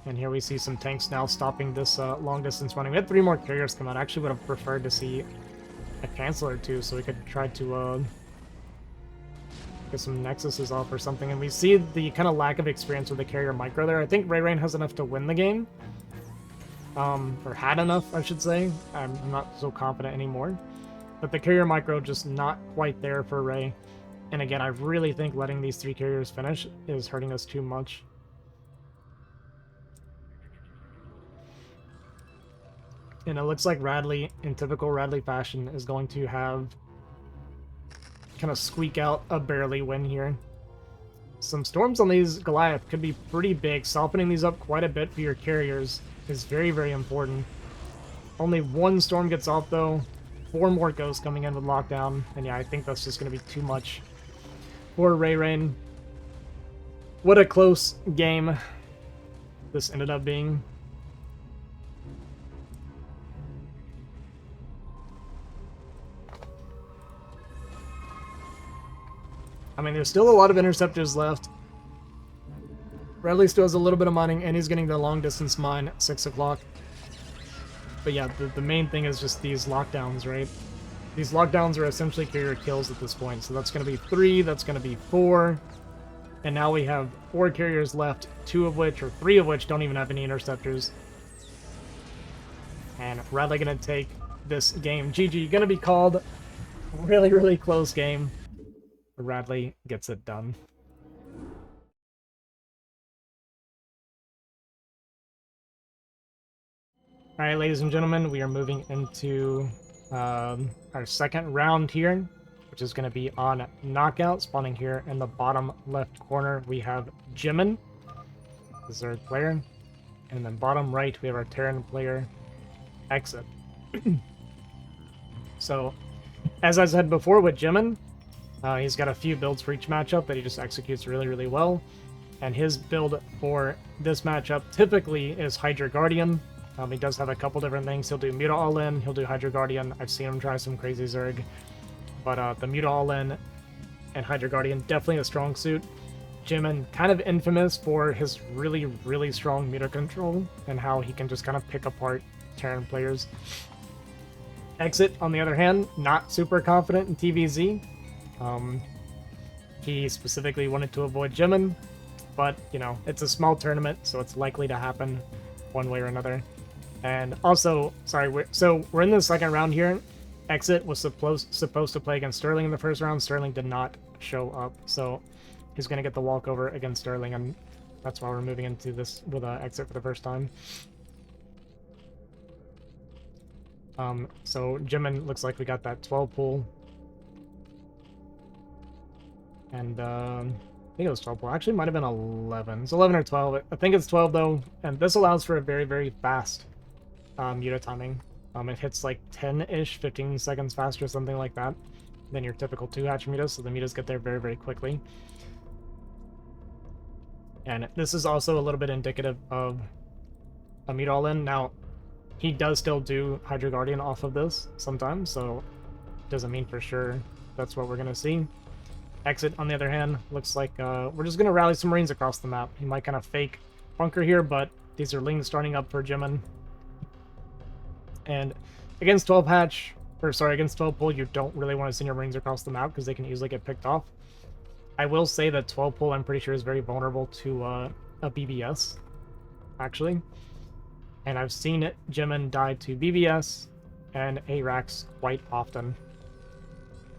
And here we see some tanks now stopping this long distance running. We had 3 more carriers come out. I actually would have preferred to see a Chancellor too, so we could try to get some Nexuses off or something. And we see the kind of lack of experience with the carrier micro there. I think RayReign has enough to win the game. Or had enough, I should say. I'm not so confident anymore. But the carrier micro just not quite there for Ray. And again, I really think letting these 3 carriers finish is hurting us too much. And it looks like Radley, in typical Radley fashion, is going to have kind of squeak out a barely win here. Some storms on these Goliath could be pretty big. Softening these up quite a bit for your carriers is very important. Only 1 storm gets off though. 4 more ghosts coming in with lockdown. And yeah, I think that's just going to be too much for RayReign. What a close game this ended up being. I mean, there's still a lot of interceptors left. Radley still has a little bit of mining, and he's getting the long-distance mine at 6 o'clock. But yeah, the main thing is just these lockdowns, right? These lockdowns are essentially carrier kills at this point. So that's going to be 3, that's going to be 4. And now we have 4 carriers left, 2 of which, or 3 of which, don't even have any interceptors. And Radley gonna take this game. GG, gonna be called. Really, really close game. Radley gets it done. All right, ladies and gentlemen, we are moving into our second round here, which is going to be on knockout. Spawning here in the bottom left corner, we have Jimin, the third player. And then bottom right, we have our Terran player, Exit. So, as I said before with Jimin, he's got a few builds for each matchup that he just executes really, really well. And his build for this matchup typically is Hydra Guardian. He does have a couple different things. He'll do Muta All-In, he'll do Hydra Guardian. I've seen him try some crazy Zerg. But the Muta All-In and Hydra Guardian, definitely a strong suit. Jimin, kind of infamous for his really, really strong Muta control and how he can just kind of pick apart Terran players. Exit, on the other hand, not super confident in TVZ. He specifically wanted to avoid Jimin, but, you know, it's a small tournament, so it's likely to happen one way or another. And also, sorry, we're in the second round here. Exit was supposed to play against Sterling in the first round. Sterling did not show up, so he's going to get the walkover against Sterling, and that's why we're moving into this with Exit for the first time. So Jimin looks like we got that 12 pull. And I think it was 12 pull. Actually, it might have been 11. It's 11 or 12. I think it's 12, though, and this allows for a very, very fast Muta timing. It hits like 10-ish, 15 seconds faster, something like that, than your typical 2-hatch Mutas, so the Mutas get there very, very quickly. And this is also a little bit indicative of a Muta All-In. Now, he does still do Hydra Guardian off of this sometimes, so doesn't mean for sure that's what we're going to see. Exit, on the other hand, looks like we're just going to rally some Marines across the map. He might kind of fake bunker here, but these are Lings starting up for Jimin. And against 12 hatch, or sorry, against 12 pull, you don't really want to send your Marines across the map because they can easily get picked off. I will say that 12 pull, I'm pretty sure, is very vulnerable to a BBS, actually. And I've seen Jimin die to BBS and ARAX quite often.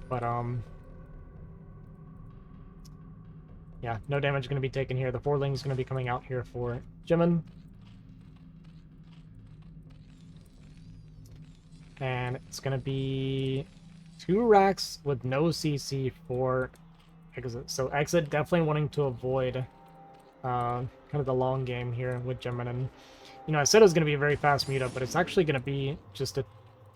But, yeah, no damage going to be taken here. The 4 Lings going to be coming out here for Jimin. And it's going to be 2 racks with no CC for Exit. So Exit definitely wanting to avoid kind of the long game here with Jimin. And, you know, I said it was going to be a very fast Muta, but it's actually going to be just a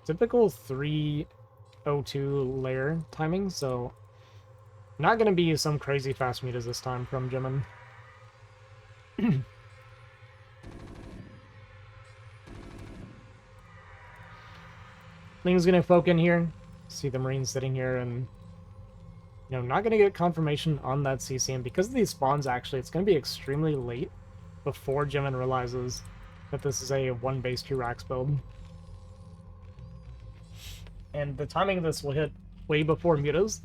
typical 302 layer timing. So not going to be some crazy fast Mutas this time from Jimin. Ling's gonna poke in here, see the Marines sitting here, and, you know, not gonna get confirmation on that CC, and because of these spawns, actually, it's gonna be extremely late before Jimin realizes that this is a 1 base 2 racks build. And the timing of this will hit way before Mutas.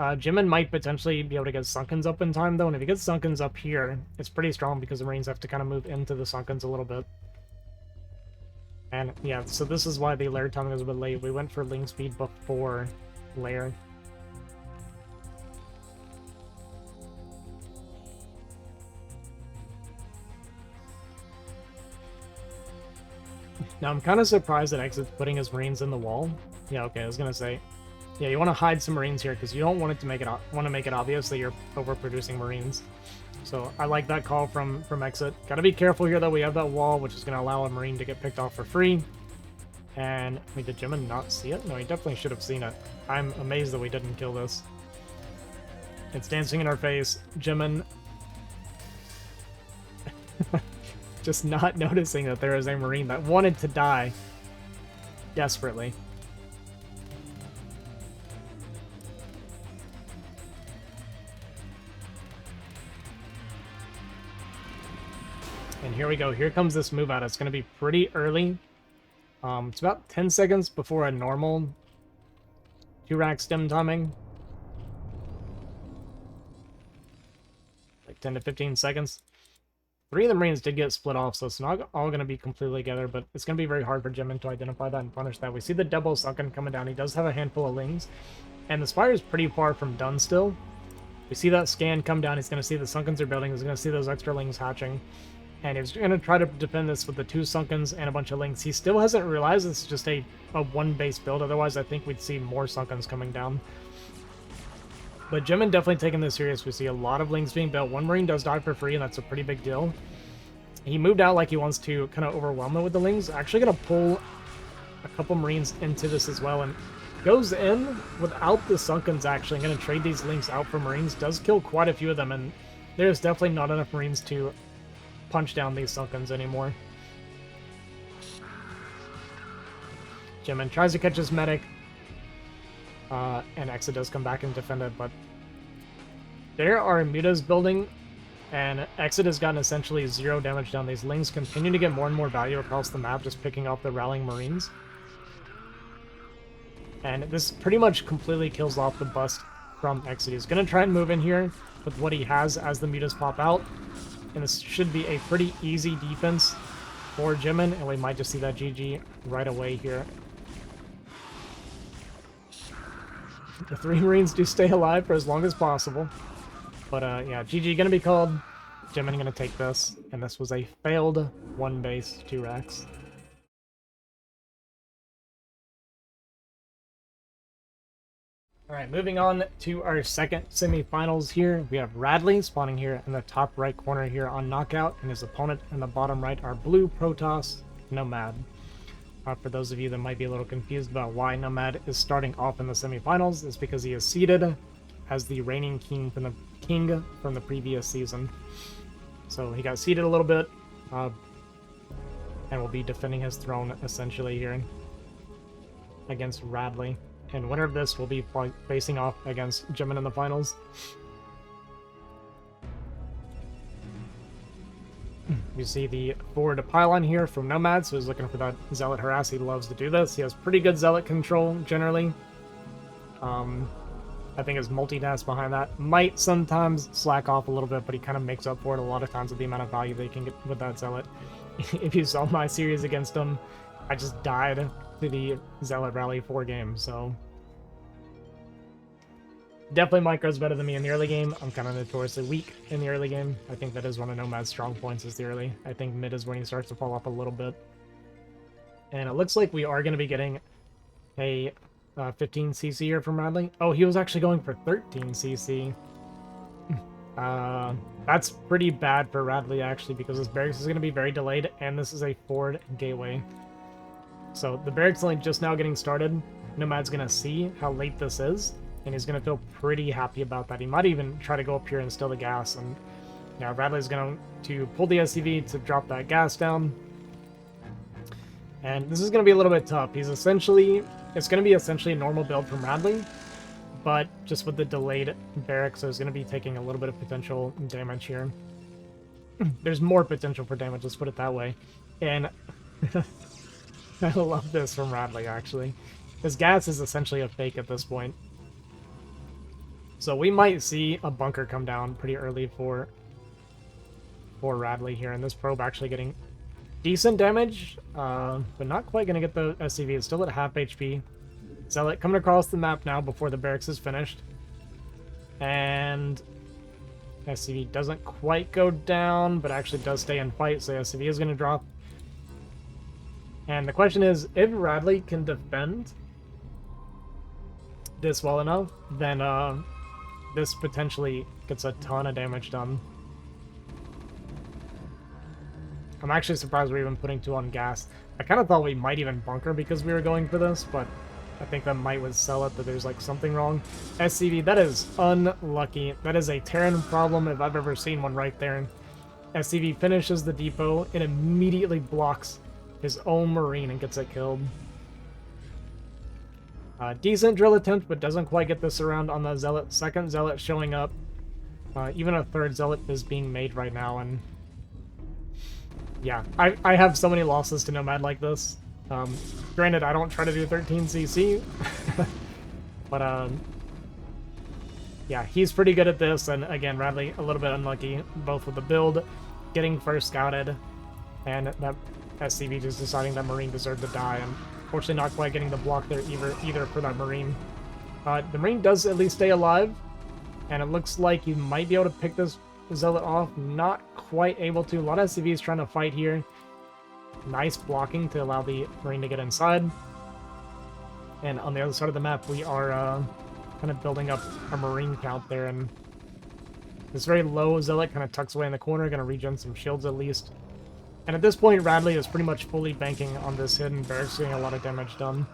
Jimin might potentially be able to get Sunkens up in time, though, and if he gets Sunkens up here, it's pretty strong because the Marines have to kind of move into the Sunkens a little bit. And yeah, so this is why the layer timing was a bit late. We went for Ling speed before layer. Now I'm kind of surprised that Exit's putting his Marines in the wall. Yeah, okay, I was gonna say, yeah, you want to hide some Marines here because you don't want it to make it obvious that you're overproducing Marines. So I like that call from Exit. Gotta be careful here, though. We have that wall, which is going to allow a Marine to get picked off for free. And, wait, did Jimin not see it? No, he definitely should have seen it. I'm amazed that we didn't kill this. It's dancing in our face. Jimin just not noticing that there is a Marine that wanted to die desperately. And here we go. Here comes this move out. It's going to be pretty early. It's about 10 seconds before a normal 2-rack stem timing. 10 to 15 seconds. 3 of the Marines did get split off, so it's not all going to be completely together, but it's going to be very hard for Jimin to identify that and punish that. We see the double Sunken coming down. He does have a handful of Lings, and the Spire is pretty far from done still. We see that scan come down. He's going to see the Sunkens are building. He's going to see those extra Lings hatching. And he's going to try to defend this with the 2 Sunkens and a bunch of Lings. He still hasn't realized it's just a 1-base build. Otherwise, I think we'd see more Sunkens coming down. But Jimin definitely taking this serious. We see a lot of Lings being built. 1 Marine does die for free, and that's a pretty big deal. He moved out like he wants to kind of overwhelm it with the Lings. Actually going to pull a couple Marines into this as well, and goes in without the Sunkens actually. I'm going to trade these Lings out for Marines. Does kill quite a few of them, and there's definitely not enough Marines to punch down these Sunkens anymore. Jimin tries to catch his medic, and Exa does come back and defend it, but there are mutas building, and Exit has gotten essentially 0 damage down. These Lings continue to get more and more value across the map, just picking off the rallying Marines. And this pretty much completely kills off the bust from Exit. He's going to try and move in here with what he has as the mutas pop out. And this should be a pretty easy defense for Jimin, and we might just see that GG right away here. The 3 Marines do stay alive for as long as possible. But yeah, GG gonna be called. Jimin gonna take this, and this was a failed 1-base 2 racks. Alright, moving on to our second semifinals here. We have Radley spawning here in the top right corner here on Knockout, and his opponent in the bottom right are Blue Protoss Nomad. For those of you that might be a little confused about why Nomad is starting off in the semifinals, it's because he is seeded as the reigning king from the previous season. So he got seeded a little bit, and will be defending his throne essentially here against Radley. And winner of this will be facing off against Jimin in the finals. You see the forward pylon here from Nomad, so he's looking for that Zealot harass. He loves to do this. He has pretty good Zealot control, generally. I think his multitask behind that might sometimes slack off a little bit, but he kind of makes up for it a lot of times with the amount of value they can get with that Zealot. If you saw my series against him, I just died to the Zealot rally 4 games, so... Definitely Micro's better than me in the early game. I'm kind of notoriously weak in the early game. I think that is one of Nomad's strong points is the early. I think mid is when he starts to fall off a little bit. And it looks like we are going to be getting a 15 CC here from Radley. Oh, he was actually going for 13 CC. That's pretty bad for Radley, actually, because this barracks is going to be very delayed, and this is a forward gateway. So the barracks only just now getting started. Nomad's going to see how late this is, and he's going to feel pretty happy about that. He might even try to go up here and steal the gas, and yeah, Radley's going to pull the SCV to drop that gas down. And this is going to be a little bit tough. It's going to be essentially a normal build from Radley, but just with the delayed barracks, so he's going to be taking a little bit of potential damage here. There's more potential for damage, let's put it that way. And I love this from Radley, actually. His gas is essentially a fake at this point. So we might see a bunker come down pretty early for Radley here, and this probe actually getting decent damage, but not quite going to get the SCV. It's still at half HP. Zealot coming across the map now before the barracks is finished. And SCV doesn't quite go down, but actually does stay in fight, so SCV is going to drop. And the question is, if Radley can defend this well enough, then this potentially gets a ton of damage done. I'm actually surprised we're even putting 2 on gas. I kind of thought we might even bunker because we were going for this, but I think that might would sell it, that there's like something wrong. SCV, that is unlucky. That is a Terran problem if I've ever seen one right there. SCV finishes the depot and immediately blocks his own Marine and gets it killed. Decent drill attempt, but doesn't quite get this around on the Zealot. Second Zealot showing up. Even a third Zealot is being made right now, and yeah, I have so many losses to Nomad like this. Granted, I don't try to do 13 CC, but Yeah, he's pretty good at this, and again, Radley a little bit unlucky, both with the build, getting first scouted, and that SCV just deciding that Marine deserved to die, and fortunately not quite getting the block there either for that Marine. The Marine does at least stay alive, and it looks like you might be able to pick this Zealot off. Not quite able to. A lot of SCVs trying to fight here. Nice blocking to allow the Marine to get inside. And on the other side of the map, we are kind of building up a Marine count there, and this very low Zealot kind of tucks away in the corner, going to regen some shields at least. And at this point, Radley is pretty much fully banking on this hidden barracks, getting a lot of damage done.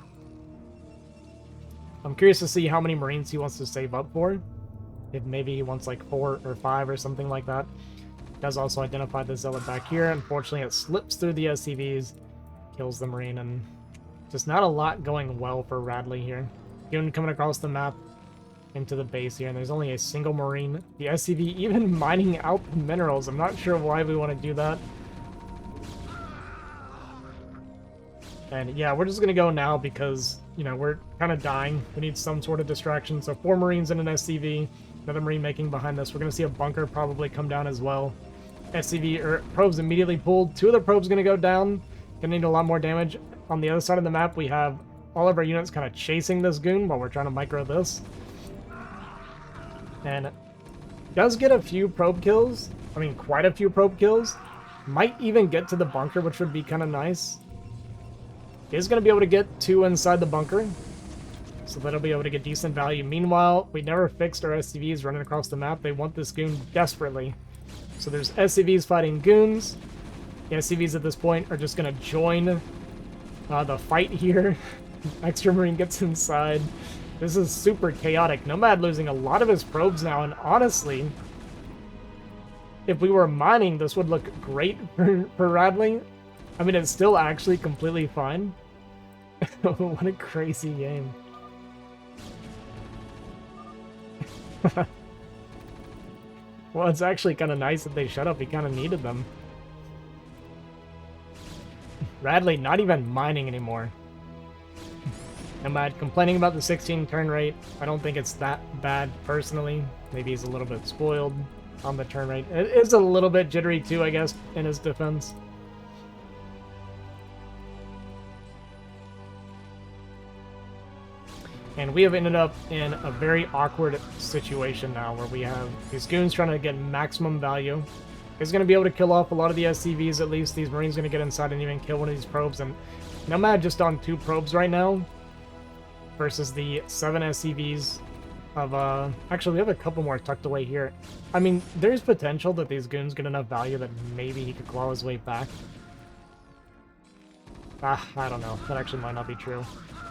I'm curious to see how many Marines he wants to save up for. If maybe he wants like 4 or 5 or something like that. Does also identify the Zealot back here. Unfortunately, it slips through the SCVs, kills the Marine, and just not a lot going well for Radley here. Goon coming across the map into the base here, and there's only a single Marine. The SCV even mining out the minerals. I'm not sure why we want to do that. And yeah, we're just going to go now because, you know, we're kind of dying. We need some sort of distraction. So 4 Marines and an SCV. Another Marine making behind us. We're going to see a bunker probably come down as well. SCV, or probes immediately pulled. 2 of the probes going to go down. Going to need a lot more damage. On the other side of the map, we have all of our units kind of chasing this goon while we're trying to micro this. And does get a few probe kills. I mean, quite a few probe kills. Might even get to the bunker, which would be kind of nice. Is going to be able to get 2 inside the bunker, so that'll be able to get decent value. Meanwhile, we never fixed our SCVs running across the map. They want this goon desperately. So there's SCVs fighting goons. The SCVs at this point are just going to join the fight here. Extra Marine gets inside. This is super chaotic. Nomad losing a lot of his probes now, and honestly, if we were mining, this would look great for Radley. I mean, it's still actually completely fine. What a crazy game. Well, it's actually kind of nice that they shut up. He kind of needed them. Radley not even mining anymore. Nomad complaining about the 16 turn rate. I don't think it's that bad personally. Maybe he's a little bit spoiled on the turn rate. It is a little bit jittery too, I guess, in his defense. And we have ended up in a very awkward situation now where we have these goons trying to get maximum value. He's going to be able to kill off a lot of the SCVs at least. These Marines going to get inside and even kill one of these probes. And Nomad just on 2 probes right now versus the 7 SCVs of... Actually, we have a couple more tucked away here. I mean, there's potential that these goons get enough value that maybe he could claw his way back. I don't know. That actually might not be true.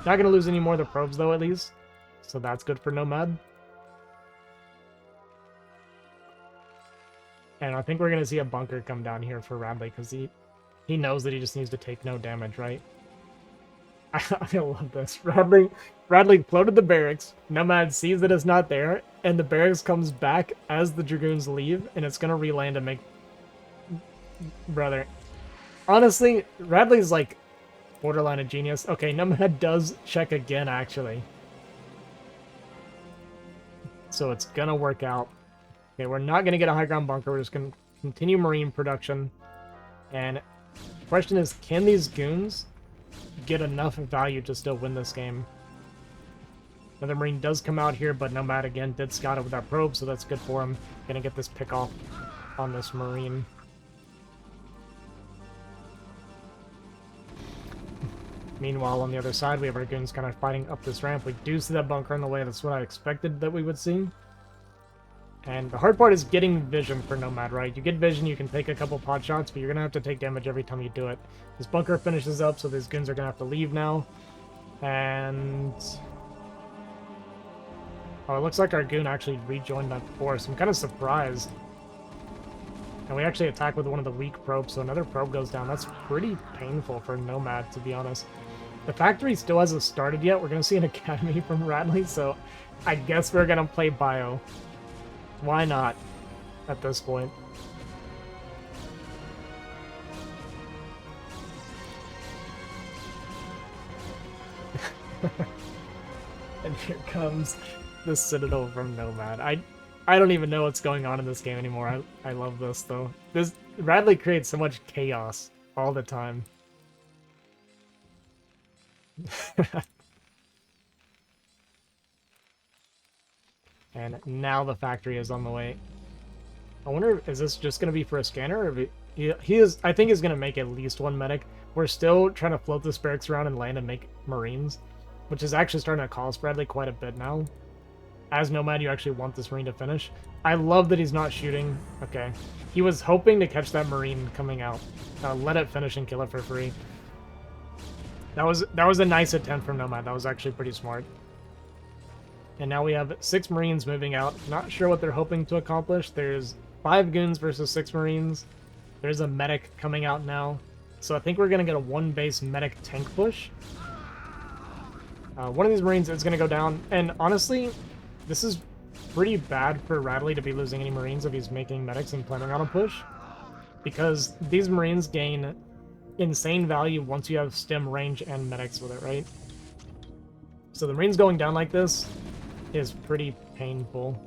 Not going to lose any more of the probes, though, at least. So that's good for Nomad. And I think we're going to see a bunker come down here for Radley, because he knows that he just needs to take no damage, right? I love this. Radley floated the barracks. Nomad sees that it's not there, and the barracks comes back as the Dragoons leave, and it's going to re-land and make... Brother. Honestly, Radley's like... borderline a genius. Okay, Nomad does check again, actually. So it's gonna work out. Okay, we're not gonna get a high ground bunker. We're just gonna continue Marine production. And the question is, can these goons get enough value to still win this game? Another Marine does come out here, but Nomad again did scout it with that probe, so that's good for him. Gonna get this pick off on this Marine. Meanwhile, on the other side, we have our goons kind of fighting up this ramp. We do see that bunker in the way. That's what I expected that we would see. And the hard part is getting vision for Nomad, right? You get vision, you can take a couple pot shots, but you're going to have to take damage every time you do it. This bunker finishes up, so these goons are going to have to leave now. And... oh, it looks like our goon actually rejoined that force. I'm kind of surprised. And we actually attack with one of the weak probes, so another probe goes down. That's pretty painful for Nomad, to be honest. The factory still hasn't started yet. We're going to see an academy from Radley, so I guess we're going to play bio. Why not at this point? And here comes The Citadel from Nomad. I don't even know what's going on in this game anymore. I love this though. This Radley creates so much chaos all the time. And now the factory is on the way. I wonder, is this just going to be for a scanner? Or he is, I think he's going to make at least one medic. We're still trying to float this barracks around and land and make Marines, which is actually starting to cost Bradley quite a bit now. As Nomad, you actually want this Marine to finish. I love that he's not shooting. Okay. He was hoping to catch that Marine coming out. Let it finish and kill it for free. That was a nice attempt from Nomad. That was actually pretty smart. And now we have 6 Marines moving out. Not sure what they're hoping to accomplish. There's 5 goons versus 6 Marines. There's a medic coming out now. So I think we're going to get a 1 base medic tank push. One of these Marines is going to go down. And honestly, this is pretty bad for Radley to be losing any Marines if he's making medics and planning on a push. Because these Marines gain insane value once you have stim, range, and medics with it, right? So the Marines going down like this is pretty painful.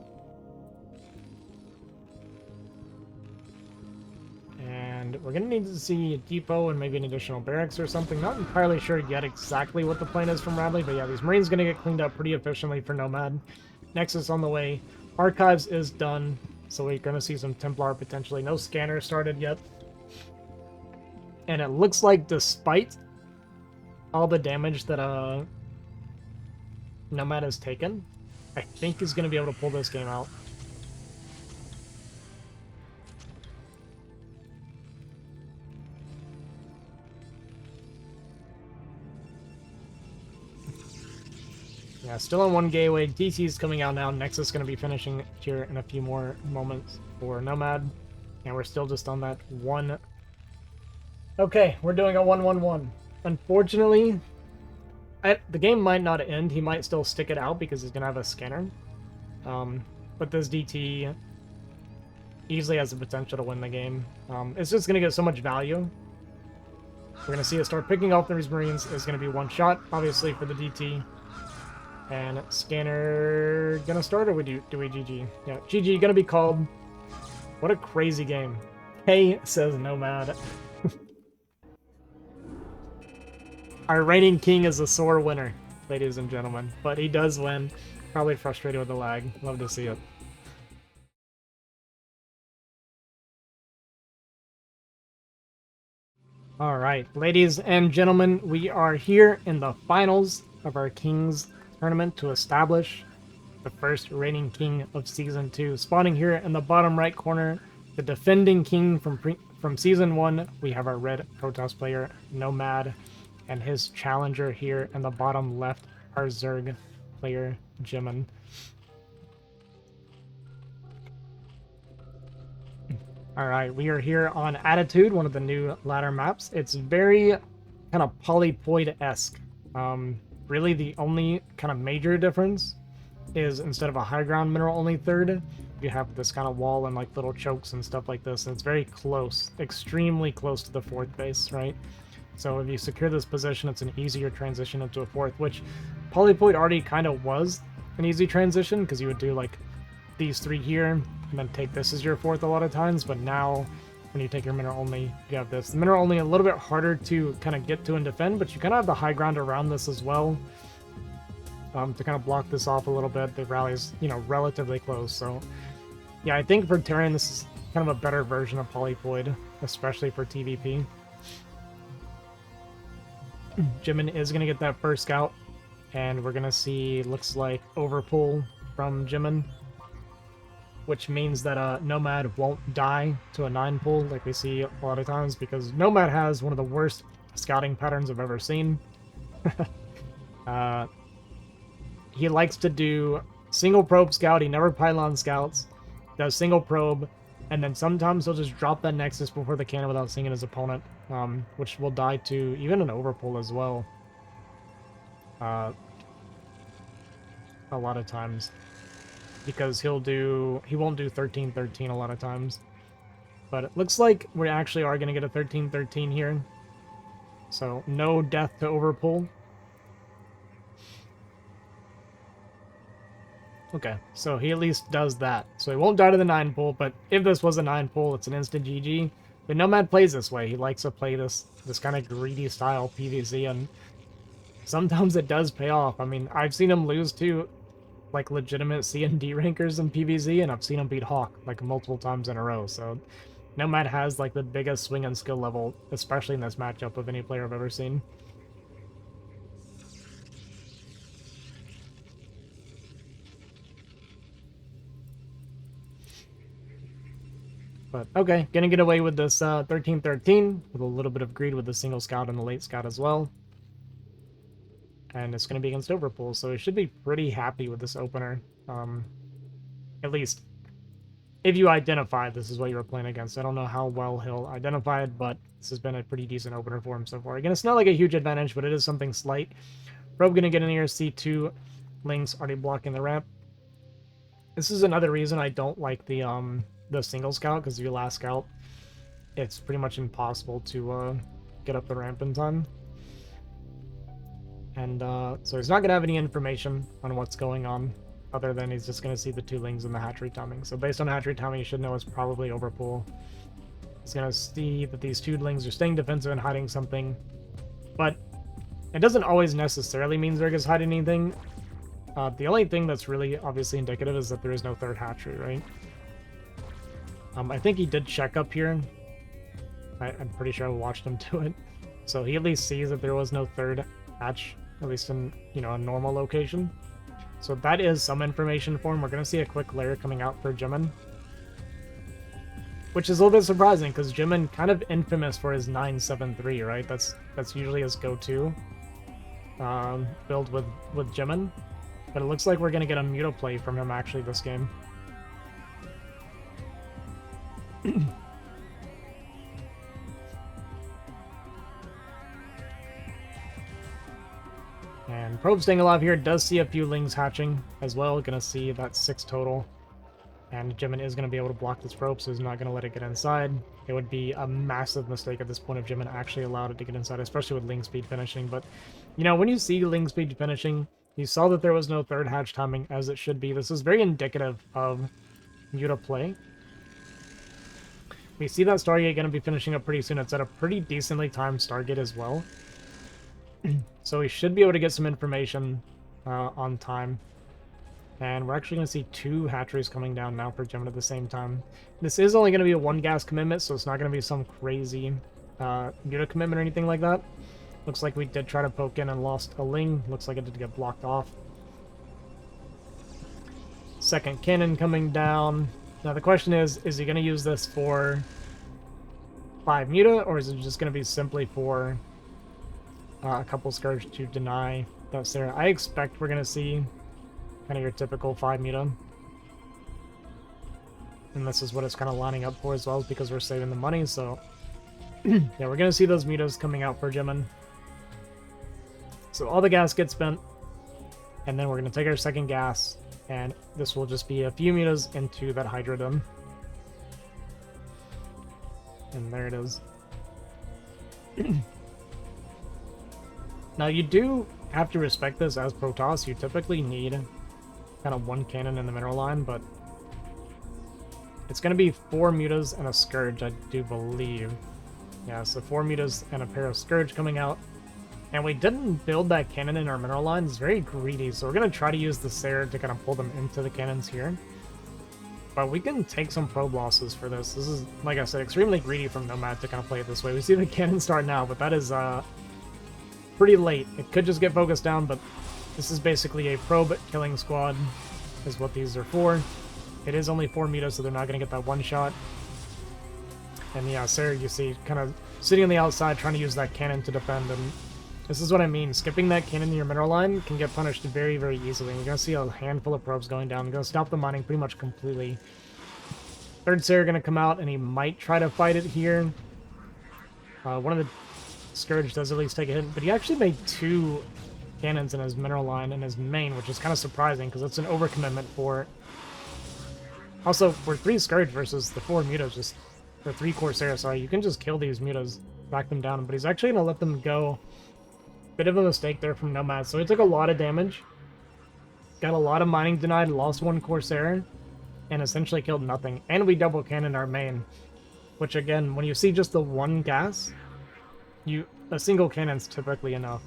And we're going to need to see a depot and maybe an additional barracks or something. Not entirely sure yet exactly what the plan is from Radley, but yeah, these Marines going to get cleaned up pretty efficiently for Nomad. Nexus on the way. Archives is done, so we're going to see some Templar potentially. No scanner started yet. And it looks like despite all the damage that Nomad has taken, I think he's going to be able to pull this game out. Yeah, still on 1 gateway. DC is coming out now. Nexus is going to be finishing here in a few more moments for Nomad. And we're still just on that 1. Okay, we're doing a 1-1-1. Unfortunately, the game might not end. He might still stick it out because he's going to have a scanner. But this DT easily has the potential to win the game. It's just going to get so much value. We're going to see it start picking off these Marines. It's going to be 1 shot, obviously, for the DT. And scanner gonna start, or do we GG? Yeah, GG gonna be called. What a crazy game. K says Nomad. Our reigning king is a sore winner, ladies and gentlemen. But he does win. Probably frustrated with the lag. Love to see it. Alright, ladies and gentlemen, we are here in the finals of our Kings tournament to establish the first reigning king of Season 2. Spawning here in the bottom right corner, the defending king from Season 1, we have our red Protoss player, Nomad, and his challenger here in the bottom left, our Zerg player, Jimin. Alright, we are here on Attitude, one of the new ladder maps. It's very kind of polypoid-esque. Really, the only kind of major difference is instead of a high ground mineral only third, you have this kind of wall and like little chokes and stuff like this. And it's very close, extremely close to the 4th base, right? So if you secure this position, it's an easier transition into a 4th, which Polypoid already kind of was an easy transition because you would do like these 3 here and then take this as your 4th a lot of times. But now when you take your mineral only, you have this. The mineral only a little bit harder to kind of get to and defend, but you kind of have the high ground around this as well to kind of block this off a little bit. The rally's, you know, relatively close. So yeah, I think for Terran, this is kind of a better version of Polypoid, especially for TVP. Jimin is going to get that first scout, and we're going to see, looks like, overpull from Jimin, which means that Nomad won't die to a 9 pull like we see a lot of times, because Nomad has one of the worst scouting patterns I've ever seen. He likes to do single probe scout, he never pylon scouts, does single probe, and then sometimes he'll just drop that Nexus before the cannon without seeing his opponent, which will die to even an overpull as well. A lot of times. Because he won't do 13-13 a lot of times. But it looks like we actually are going to get a 13-13 here. So no death to overpull. Okay, so he at least does that. So he won't die to the 9 pull, but if this was a 9 pull, it's an instant GG. But Nomad plays this way. He likes to play this kind of greedy style PvZ, and sometimes it does pay off. I mean, I've seen him lose to like legitimate C and D rankers in PvZ, and I've seen him beat Hawk like multiple times in a row. So Nomad has like the biggest swing and skill level, especially in this matchup, of any player I've ever seen. But okay, gonna get away with this 13-13 with a little bit of greed with the single scout and the late scout as well. And it's gonna be against Overpool, so he should be pretty happy with this opener. At least if you identify this is what you were playing against. I don't know how well he'll identify it, but this has been a pretty decent opener for him so far. Again, it's not like a huge advantage, but it is something slight. Probe gonna get in here, C2, Ling's already blocking the ramp. This is another reason I don't like the single scout, because your last scout, it's pretty much impossible to get up the ramp in time. And so he's not going to have any information on what's going on, other than he's just going to see the 2 Lings and the hatchery timing. So based on hatchery timing, you should know it's probably Overpool. He's going to see that these 2 Lings are staying defensive and hiding something, but it doesn't always necessarily mean Zerg hiding anything. The only thing that's really obviously indicative is that there is no 3rd hatchery, right? I think he did check up here. I'm pretty sure I watched him do it. So he at least sees that there was no 3rd hatch, at least in, you know, a normal location. So that is some information for him. We're going to see a quick layer coming out for Jimin, which is a little bit surprising because Jimin kind of infamous for his 973, right? That's usually his go-to build with Jimin. But it looks like we're going to get a Muta play from him actually this game. And Probe staying alive here, does see a few Lings hatching as well. Gonna see that 6 total. And Jimin is gonna be able to block this probe, so he's not gonna let it get inside. It would be a massive mistake at this point if Jimin actually allowed it to get inside, especially with Ling speed finishing. But, you know, when you see Ling speed finishing, you saw that there was no 3rd hatch timing as it should be. This is very indicative of Muta play. We see that Stargate going to be finishing up pretty soon. It's at a pretty decently timed Stargate as well. So we should be able to get some information on time. And we're actually going to see 2 hatcheries coming down now for Jimin at the same time. This is only going to be a 1 gas commitment, so it's not going to be some crazy Muta commitment or anything like that. Looks like we did try to poke in and lost a Ling. Looks like it did get blocked off. 2nd cannon coming down. Now the question is he going to use this for 5 Muta, or is it just going to be simply for a couple Scourge to deny that Sarah? I expect we're going to see kind of your typical 5 Muta. And this is what it's kind of lining up for as well, because we're saving the money, so yeah, we're going to see those Mutas coming out for Jimin. So all the gas gets spent, and then we're going to take our 2nd gas, and this will just be a few Mutas into that Hydrodon. And there it is. Now you do have to respect this as Protoss. You typically need kind of 1 cannon in the mineral line, but it's going to be 4 Mutas and a Scourge, I do believe. Yeah, so 4 Mutas and a pair of Scourge coming out. And we didn't build that cannon in our mineral line. It's very greedy, so we're going to try to use the Sarah to kind of pull them into the cannons here. But we can take some probe losses for this. This is, like I said, extremely greedy from Nomad to kind of play it this way. We see the cannon start now, but that is pretty late. It could just get focused down, but this is basically a probe killing squad is what these are for. It is only 4 Mutas, so they're not going to get that 1 shot. And yeah, Sarah, you see, kind of sitting on the outside trying to use that cannon to defend, and this is what I mean. Skipping that cannon in your mineral line can get punished very, very easily. You're going to see a handful of probes going down. You're going to stop the mining pretty much completely. 3rd Sarah going to come out, and he might try to fight it here. One of the Scourge does at least take a hit, but he actually made 2 cannons in his mineral line in his main, which is kind of surprising because it's an overcommitment for... Also, for 3 Scourge versus the 4 Mutas, just... or 3 Corsair, sorry, you can just kill these Mutas, back them down, but he's actually going to let them go. Bit of a mistake there from Nomad, so he took a lot of damage. got a lot of mining denied, lost one Corsair, and essentially killed nothing. And we double cannon our main, which again, when you see just the one gas, a single cannon's typically enough.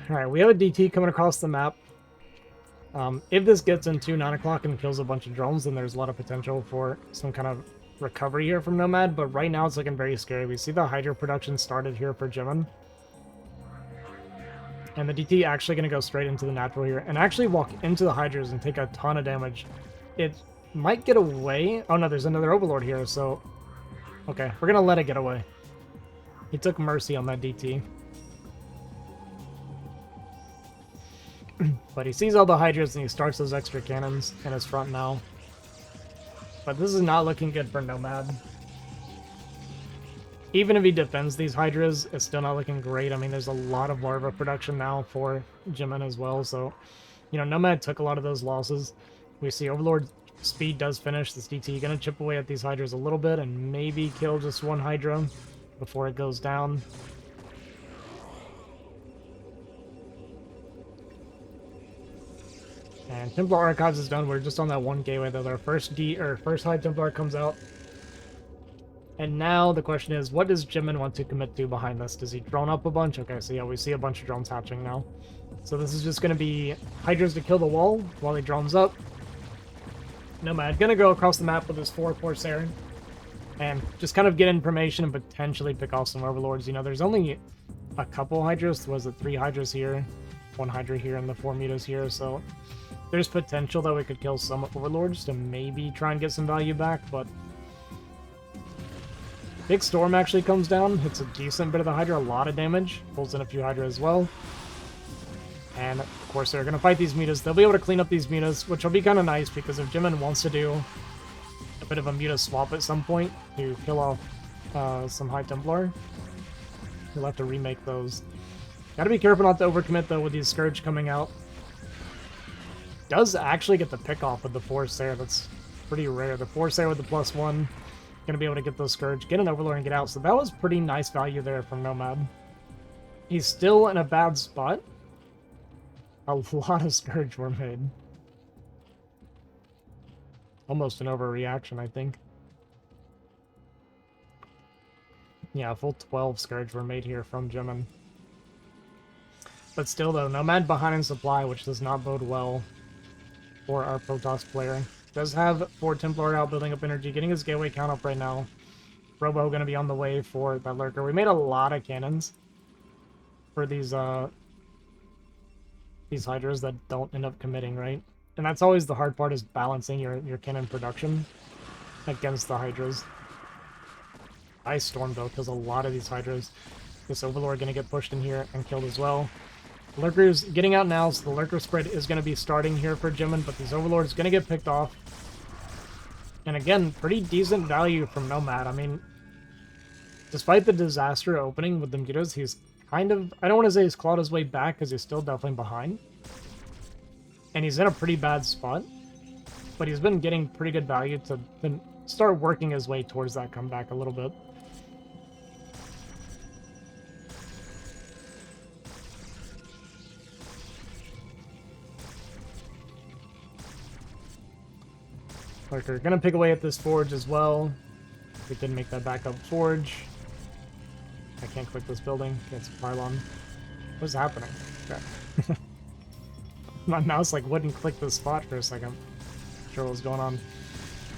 Alright, we have a DT coming across the map. If this gets into 9 o'clock and kills a bunch of drones, then there's a lot of potential for some kind of recovery here from Nomad, but right now it's looking very scary. We see the Hydra production started here for Jimin. And the DT actually going to go straight into the natural here and actually walk into the Hydras and take a ton of damage. It might get away. Oh no, there's another Overlord here, so... Okay, we're going to let it get away. He took mercy on that DT. But he sees all the Hydras and he starts those extra cannons in his front now. But this is not looking good for Nomad. Even if he defends these Hydras, it's still not looking great. I mean, there's a lot of larva production now for Jimin as well. So, you know, Nomad took a lot of those losses. We see Overlord speed does finish. This DT going to chip away at these Hydras a little bit and maybe kill just one Hydra before it goes down. And Templar Archives is done. We're just on that one gateway though. Our first High Templar comes out. And now the question is, what does Jimin want to commit to behind this? Does he drone up a bunch? Okay, so yeah, we see a bunch of drones hatching now. So this is just going to be Hydras to kill the wall while he drones up. Nomad going to go across the map with his 4 Corsair and just kind of get information and potentially pick off some Overlords. You know, there's only a couple Hydras. Was it 3 Hydras here, 1 Hydra here, and the 4 Mutas here, so... There's potential that we could kill some Overlords to maybe try and get some value back, but... Big Storm actually comes down, hits a decent bit of the Hydra, a lot of damage, pulls in a few Hydra as well. And of course they're going to fight these Mutas. They'll be able to clean up these Mutas, which will be kind of nice because if Jimin wants to do a bit of a Muta swap at some point to kill off some High Templar, he'll have to remake those. Gotta be careful not to overcommit though with these Scourge coming out. Does actually get the pick off with the Force there. That's pretty rare. The Force there with the +1. Gonna be able to get those Scourge, get an Overlord, and get out. So that was pretty nice value there from Nomad. He's still in a bad spot. A lot of Scourge were made. Almost an overreaction, I think. Yeah, a full 12 Scourge were made here from Jimin. But still, though, Nomad behind in supply, which does not bode well for our Protoss player. Does have 4 Templar out building up energy, getting his gateway count up right now. Robo going to be on the way for that Lurker. We made a lot of cannons for these Hydras that don't end up committing, right? And that's always the hard part, is balancing your cannon production against the Hydras. Ice Storm, though, kills a lot of these Hydras. This Overlord going to get pushed in here and killed as well. Lurker's getting out now, so the Lurker spread is going to be starting here for Jimin, but these Overlords going to get picked off. And again, pretty decent value from Nomad. I mean, despite the disaster opening with the Mutas, he's kind of... I don't want to say he's clawed his way back, because he's still definitely behind. And he's in a pretty bad spot. But he's been getting pretty good value to start working his way towards that comeback a little bit. Lurker gonna pick away at this Forge as well. We did make that backup Forge. I can't click this building. It's a pylon. What's happening? Okay. My mouse like wouldn't click this spot for a second. Not sure what was going on.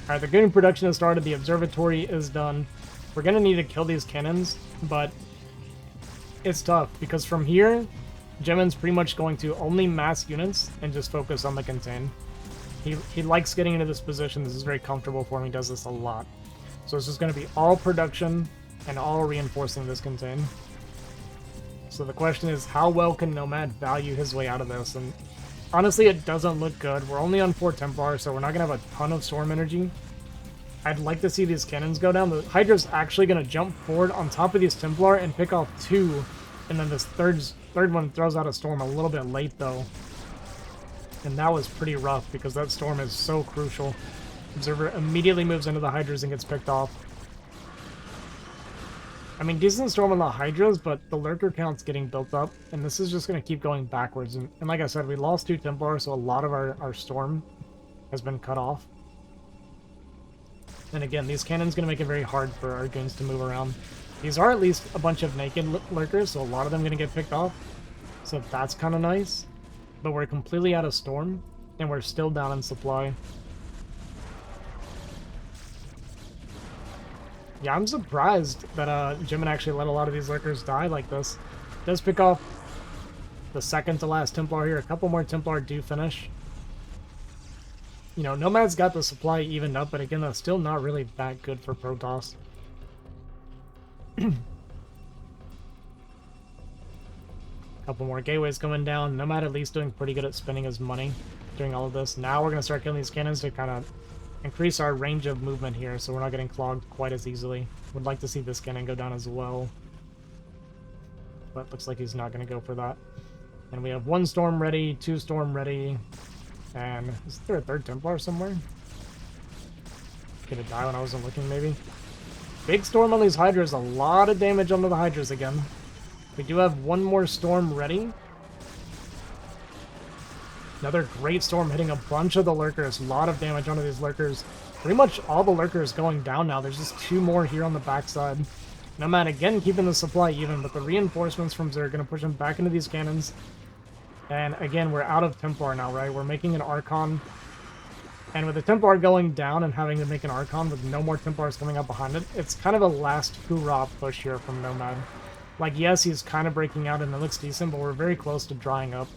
Alright, the Goon production has started. The Observatory is done. We're gonna need to kill these cannons, but it's tough because from here, Jimin's pretty much going to only mass units and just focus on the contain. He likes getting into this position. This is very comfortable for him. He does this a lot. So it's just going to be all production and all reinforcing this contain. So the question is, how well can Nomad value his way out of this? And honestly, it doesn't look good. We're only on 4 Templar, so we're not going to have a ton of Storm energy. I'd like to see these cannons go down. The Hydra's actually going to jump forward on top of these Templar and pick off 2. And then this third one throws out a Storm a little bit late, though. And that was pretty rough because that Storm is so crucial. Observer immediately moves into the Hydras and gets picked off. I mean, decent storm on the Hydras, but the lurker count's getting built up, and this is just going to keep going backwards. And like I said, we lost 2 Templars, so a lot of our storm has been cut off. And again, these cannons going to make it very hard for our goons to move around. These are at least a bunch of naked lurkers, so a lot of them going to get picked off. So that's kind of nice. But we're completely out of storm, and we're still down in supply. Yeah, I'm surprised that Jimin actually let a lot of these lurkers die like this. Does pick off the second to last Templar here. A couple more Templar do finish. You know, Nomad's got the supply evened up, but again, that's still not really that good for Protoss. Couple more gateways coming down. Nomad at least doing pretty good at spending his money during all of this. Now we're going to start killing these cannons to kind of increase our range of movement here, so we're not getting clogged quite as easily. Would like to see this cannon go down as well. But looks like he's not going to go for that. And we have 1 storm ready, 2 storm ready, and is there a 3rd Templar somewhere? Gonna die when I wasn't looking, maybe? Big storm on these Hydras, a lot of damage onto the Hydras again. We do have 1 more storm ready. Another great storm hitting a bunch of the lurkers. A lot of damage onto these lurkers. Pretty much all the lurkers going down now. There's just 2 more here on the backside. Nomad again keeping the supply even, but the reinforcements from Zerg are going to push them back into these cannons. And again, we're out of Templar now, right? We're making an Archon. And with the Templar going down and having to make an Archon with no more Templars coming up behind it, it's kind of a last hoorah push here from Nomad. Like, yes, he's kind of breaking out and it looks decent, but we're very close to drying up.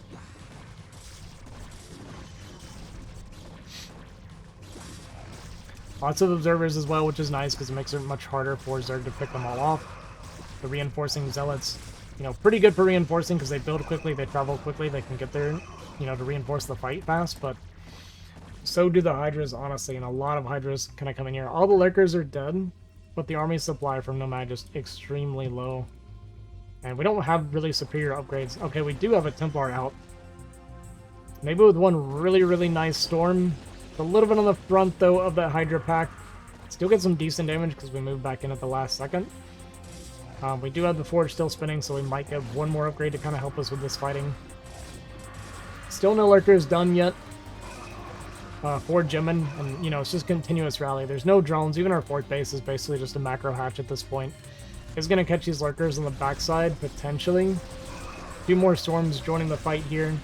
Lots of observers as well, which is nice because it makes it much harder for Zerg to pick them all off. The reinforcing zealots, you know, pretty good for reinforcing because they build quickly, they travel quickly, they can get there, you know, to reinforce the fight fast, but so do the Hydras, honestly, and a lot of Hydras kind of come in here. All the Lurkers are dead, but the army supply from Nomad just extremely low. And we don't have really superior upgrades. Okay, we do have a Templar out. Maybe with 1 really, really nice storm. A little bit on the front, though, of that Hydra pack. Still get some decent damage because we moved back in at the last second. We do have the Forge still spinning, so we might get 1 more upgrade to kind of help us with this fighting. Still no Lurkers done yet. For Jimin, and, you know, it's just continuous rally. There's no drones. Even our 4th base is basically just a macro hatch at this point. Is going to catch these Lurkers on the backside, potentially. A few more storms joining the fight here.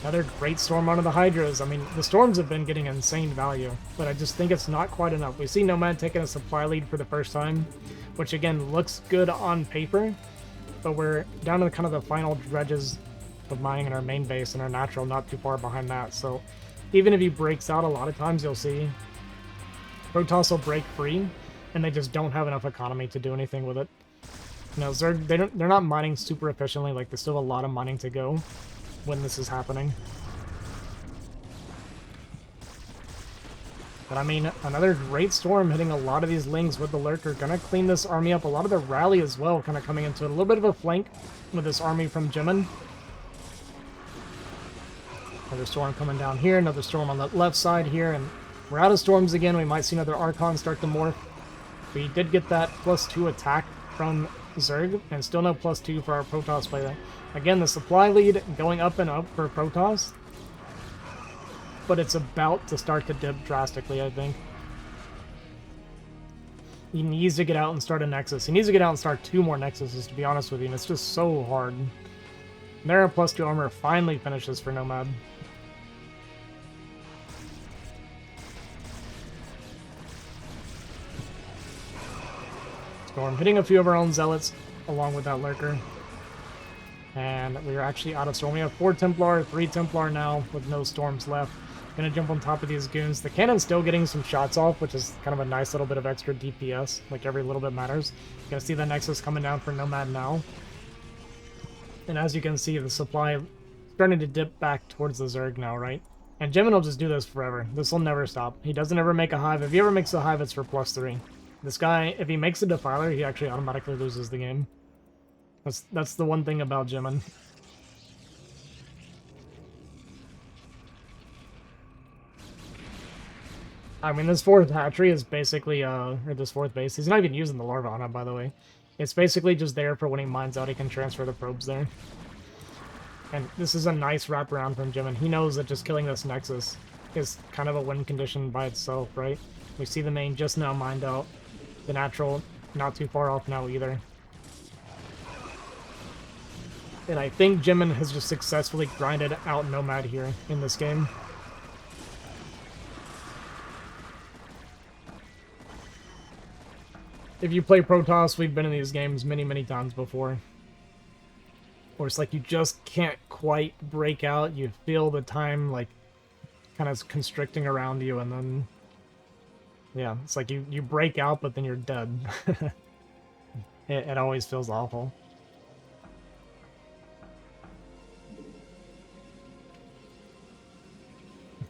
Another great storm onto the Hydras. I mean, the storms have been getting insane value, but I just think it's not quite enough. We see Nomad taking a supply lead for the first time, which again looks good on paper, but we're down to kind of the final dredges of mining in our main base and our natural not too far behind that. So even if he breaks out, a lot of times you'll see Protoss will break free, and they just don't have enough economy to do anything with it. You know, Zerg, they're not mining super efficiently. Like, there's still a lot of mining to go when this is happening. But I mean, another great storm hitting a lot of these Lings with the Lurker. Gonna clean this army up. A lot of the rally as well kind of coming into it. A little bit of a flank with this army from Jimin. Another storm coming down here. Another storm on the left side here. And we're out of storms again. We might see another Archon start to morph. We did get that +2 attack from Zerg, and still no +2 for our Protoss player. Again, the supply lead going up and up for Protoss, but it's about to start to dip drastically, I think. He needs to get out and start a Nexus. He needs to get out and start 2 more Nexuses, to be honest with you, and it's just so hard. And there, +2 armor finally finishes for Nomad. Storm hitting a few of our own Zealots along with that Lurker. And we are actually out of storm. We have 4 Templar, 3 Templar now with no storms left. Gonna jump on top of these goons. The cannon's still getting some shots off, which is kind of a nice little bit of extra DPS. Like, every little bit matters. Gonna see the Nexus coming down for Nomad now. And as you can see, the supply starting to dip back towards the Zerg now, right? And Jimin will just do this forever. This will never stop. He doesn't ever make a hive. If he ever makes a hive, it's for +3. This guy, if he makes a Defiler, he actually automatically loses the game. That's the one thing about Jimin. I mean, this 4th hatchery is basically, or this 4th base, he's not even using the larva on it, by the way. It's basically just there for when he mines out, he can transfer the probes there. And this is a nice wraparound from Jimin. He knows that just killing this Nexus is kind of a win condition by itself, right? We see the main just now mined out. The natural, not too far off now either. And I think Jimin has just successfully grinded out Nomad here in this game. If you play Protoss, we've been in these games many, many times before. Where it's like you just can't quite break out. You feel the time like kind of constricting around you, and then yeah, it's like you break out, but then you're dead. It always feels awful.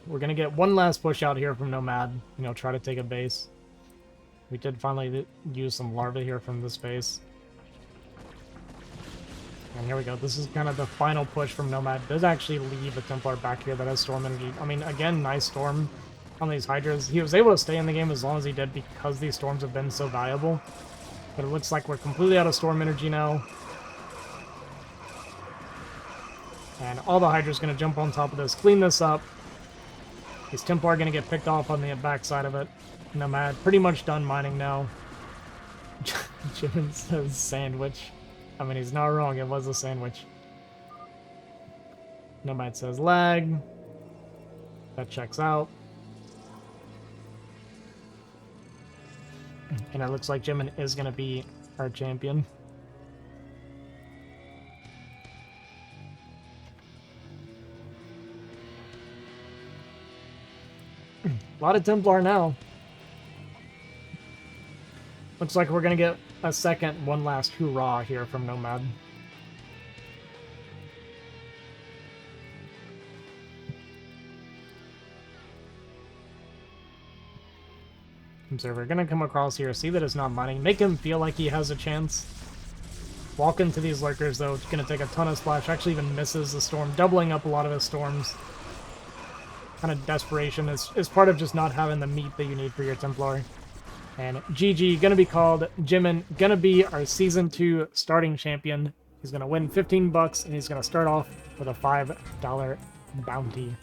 We're gonna get one last push out here from Nomad. You know, try to take a base. We did finally use some larvae here from this base. And here we go. This is kind of the final push from Nomad. Does actually leave a Templar back here that has Storm Energy. I mean, again, nice Storm on these Hydras. He was able to stay in the game as long as he did because these Storms have been so valuable. But it looks like we're completely out of Storm Energy now. And all the Hydra's going to jump on top of this, clean this up. These Templar are going to get picked off on the backside of it. Nomad pretty much done mining now. Jimin says sandwich. I mean, he's not wrong. It was a sandwich. Nomad says lag. That checks out. And it looks like Jimin is going to be our champion. A lot of Templar now. Looks like we're going to get a second, one last hoorah here from Nomad. Observer going to come across here, see that it's not mining, make him feel like he has a chance. Walk into these lurkers though, it's going to take a ton of splash, actually even misses the storm, doubling up a lot of his storms. Kind of desperation is part of just not having the meat that you need for your Templar. And GG, gonna be called. Jimin, gonna be our Season 2 starting champion. He's gonna win $15, and he's gonna start off with a $5 bounty.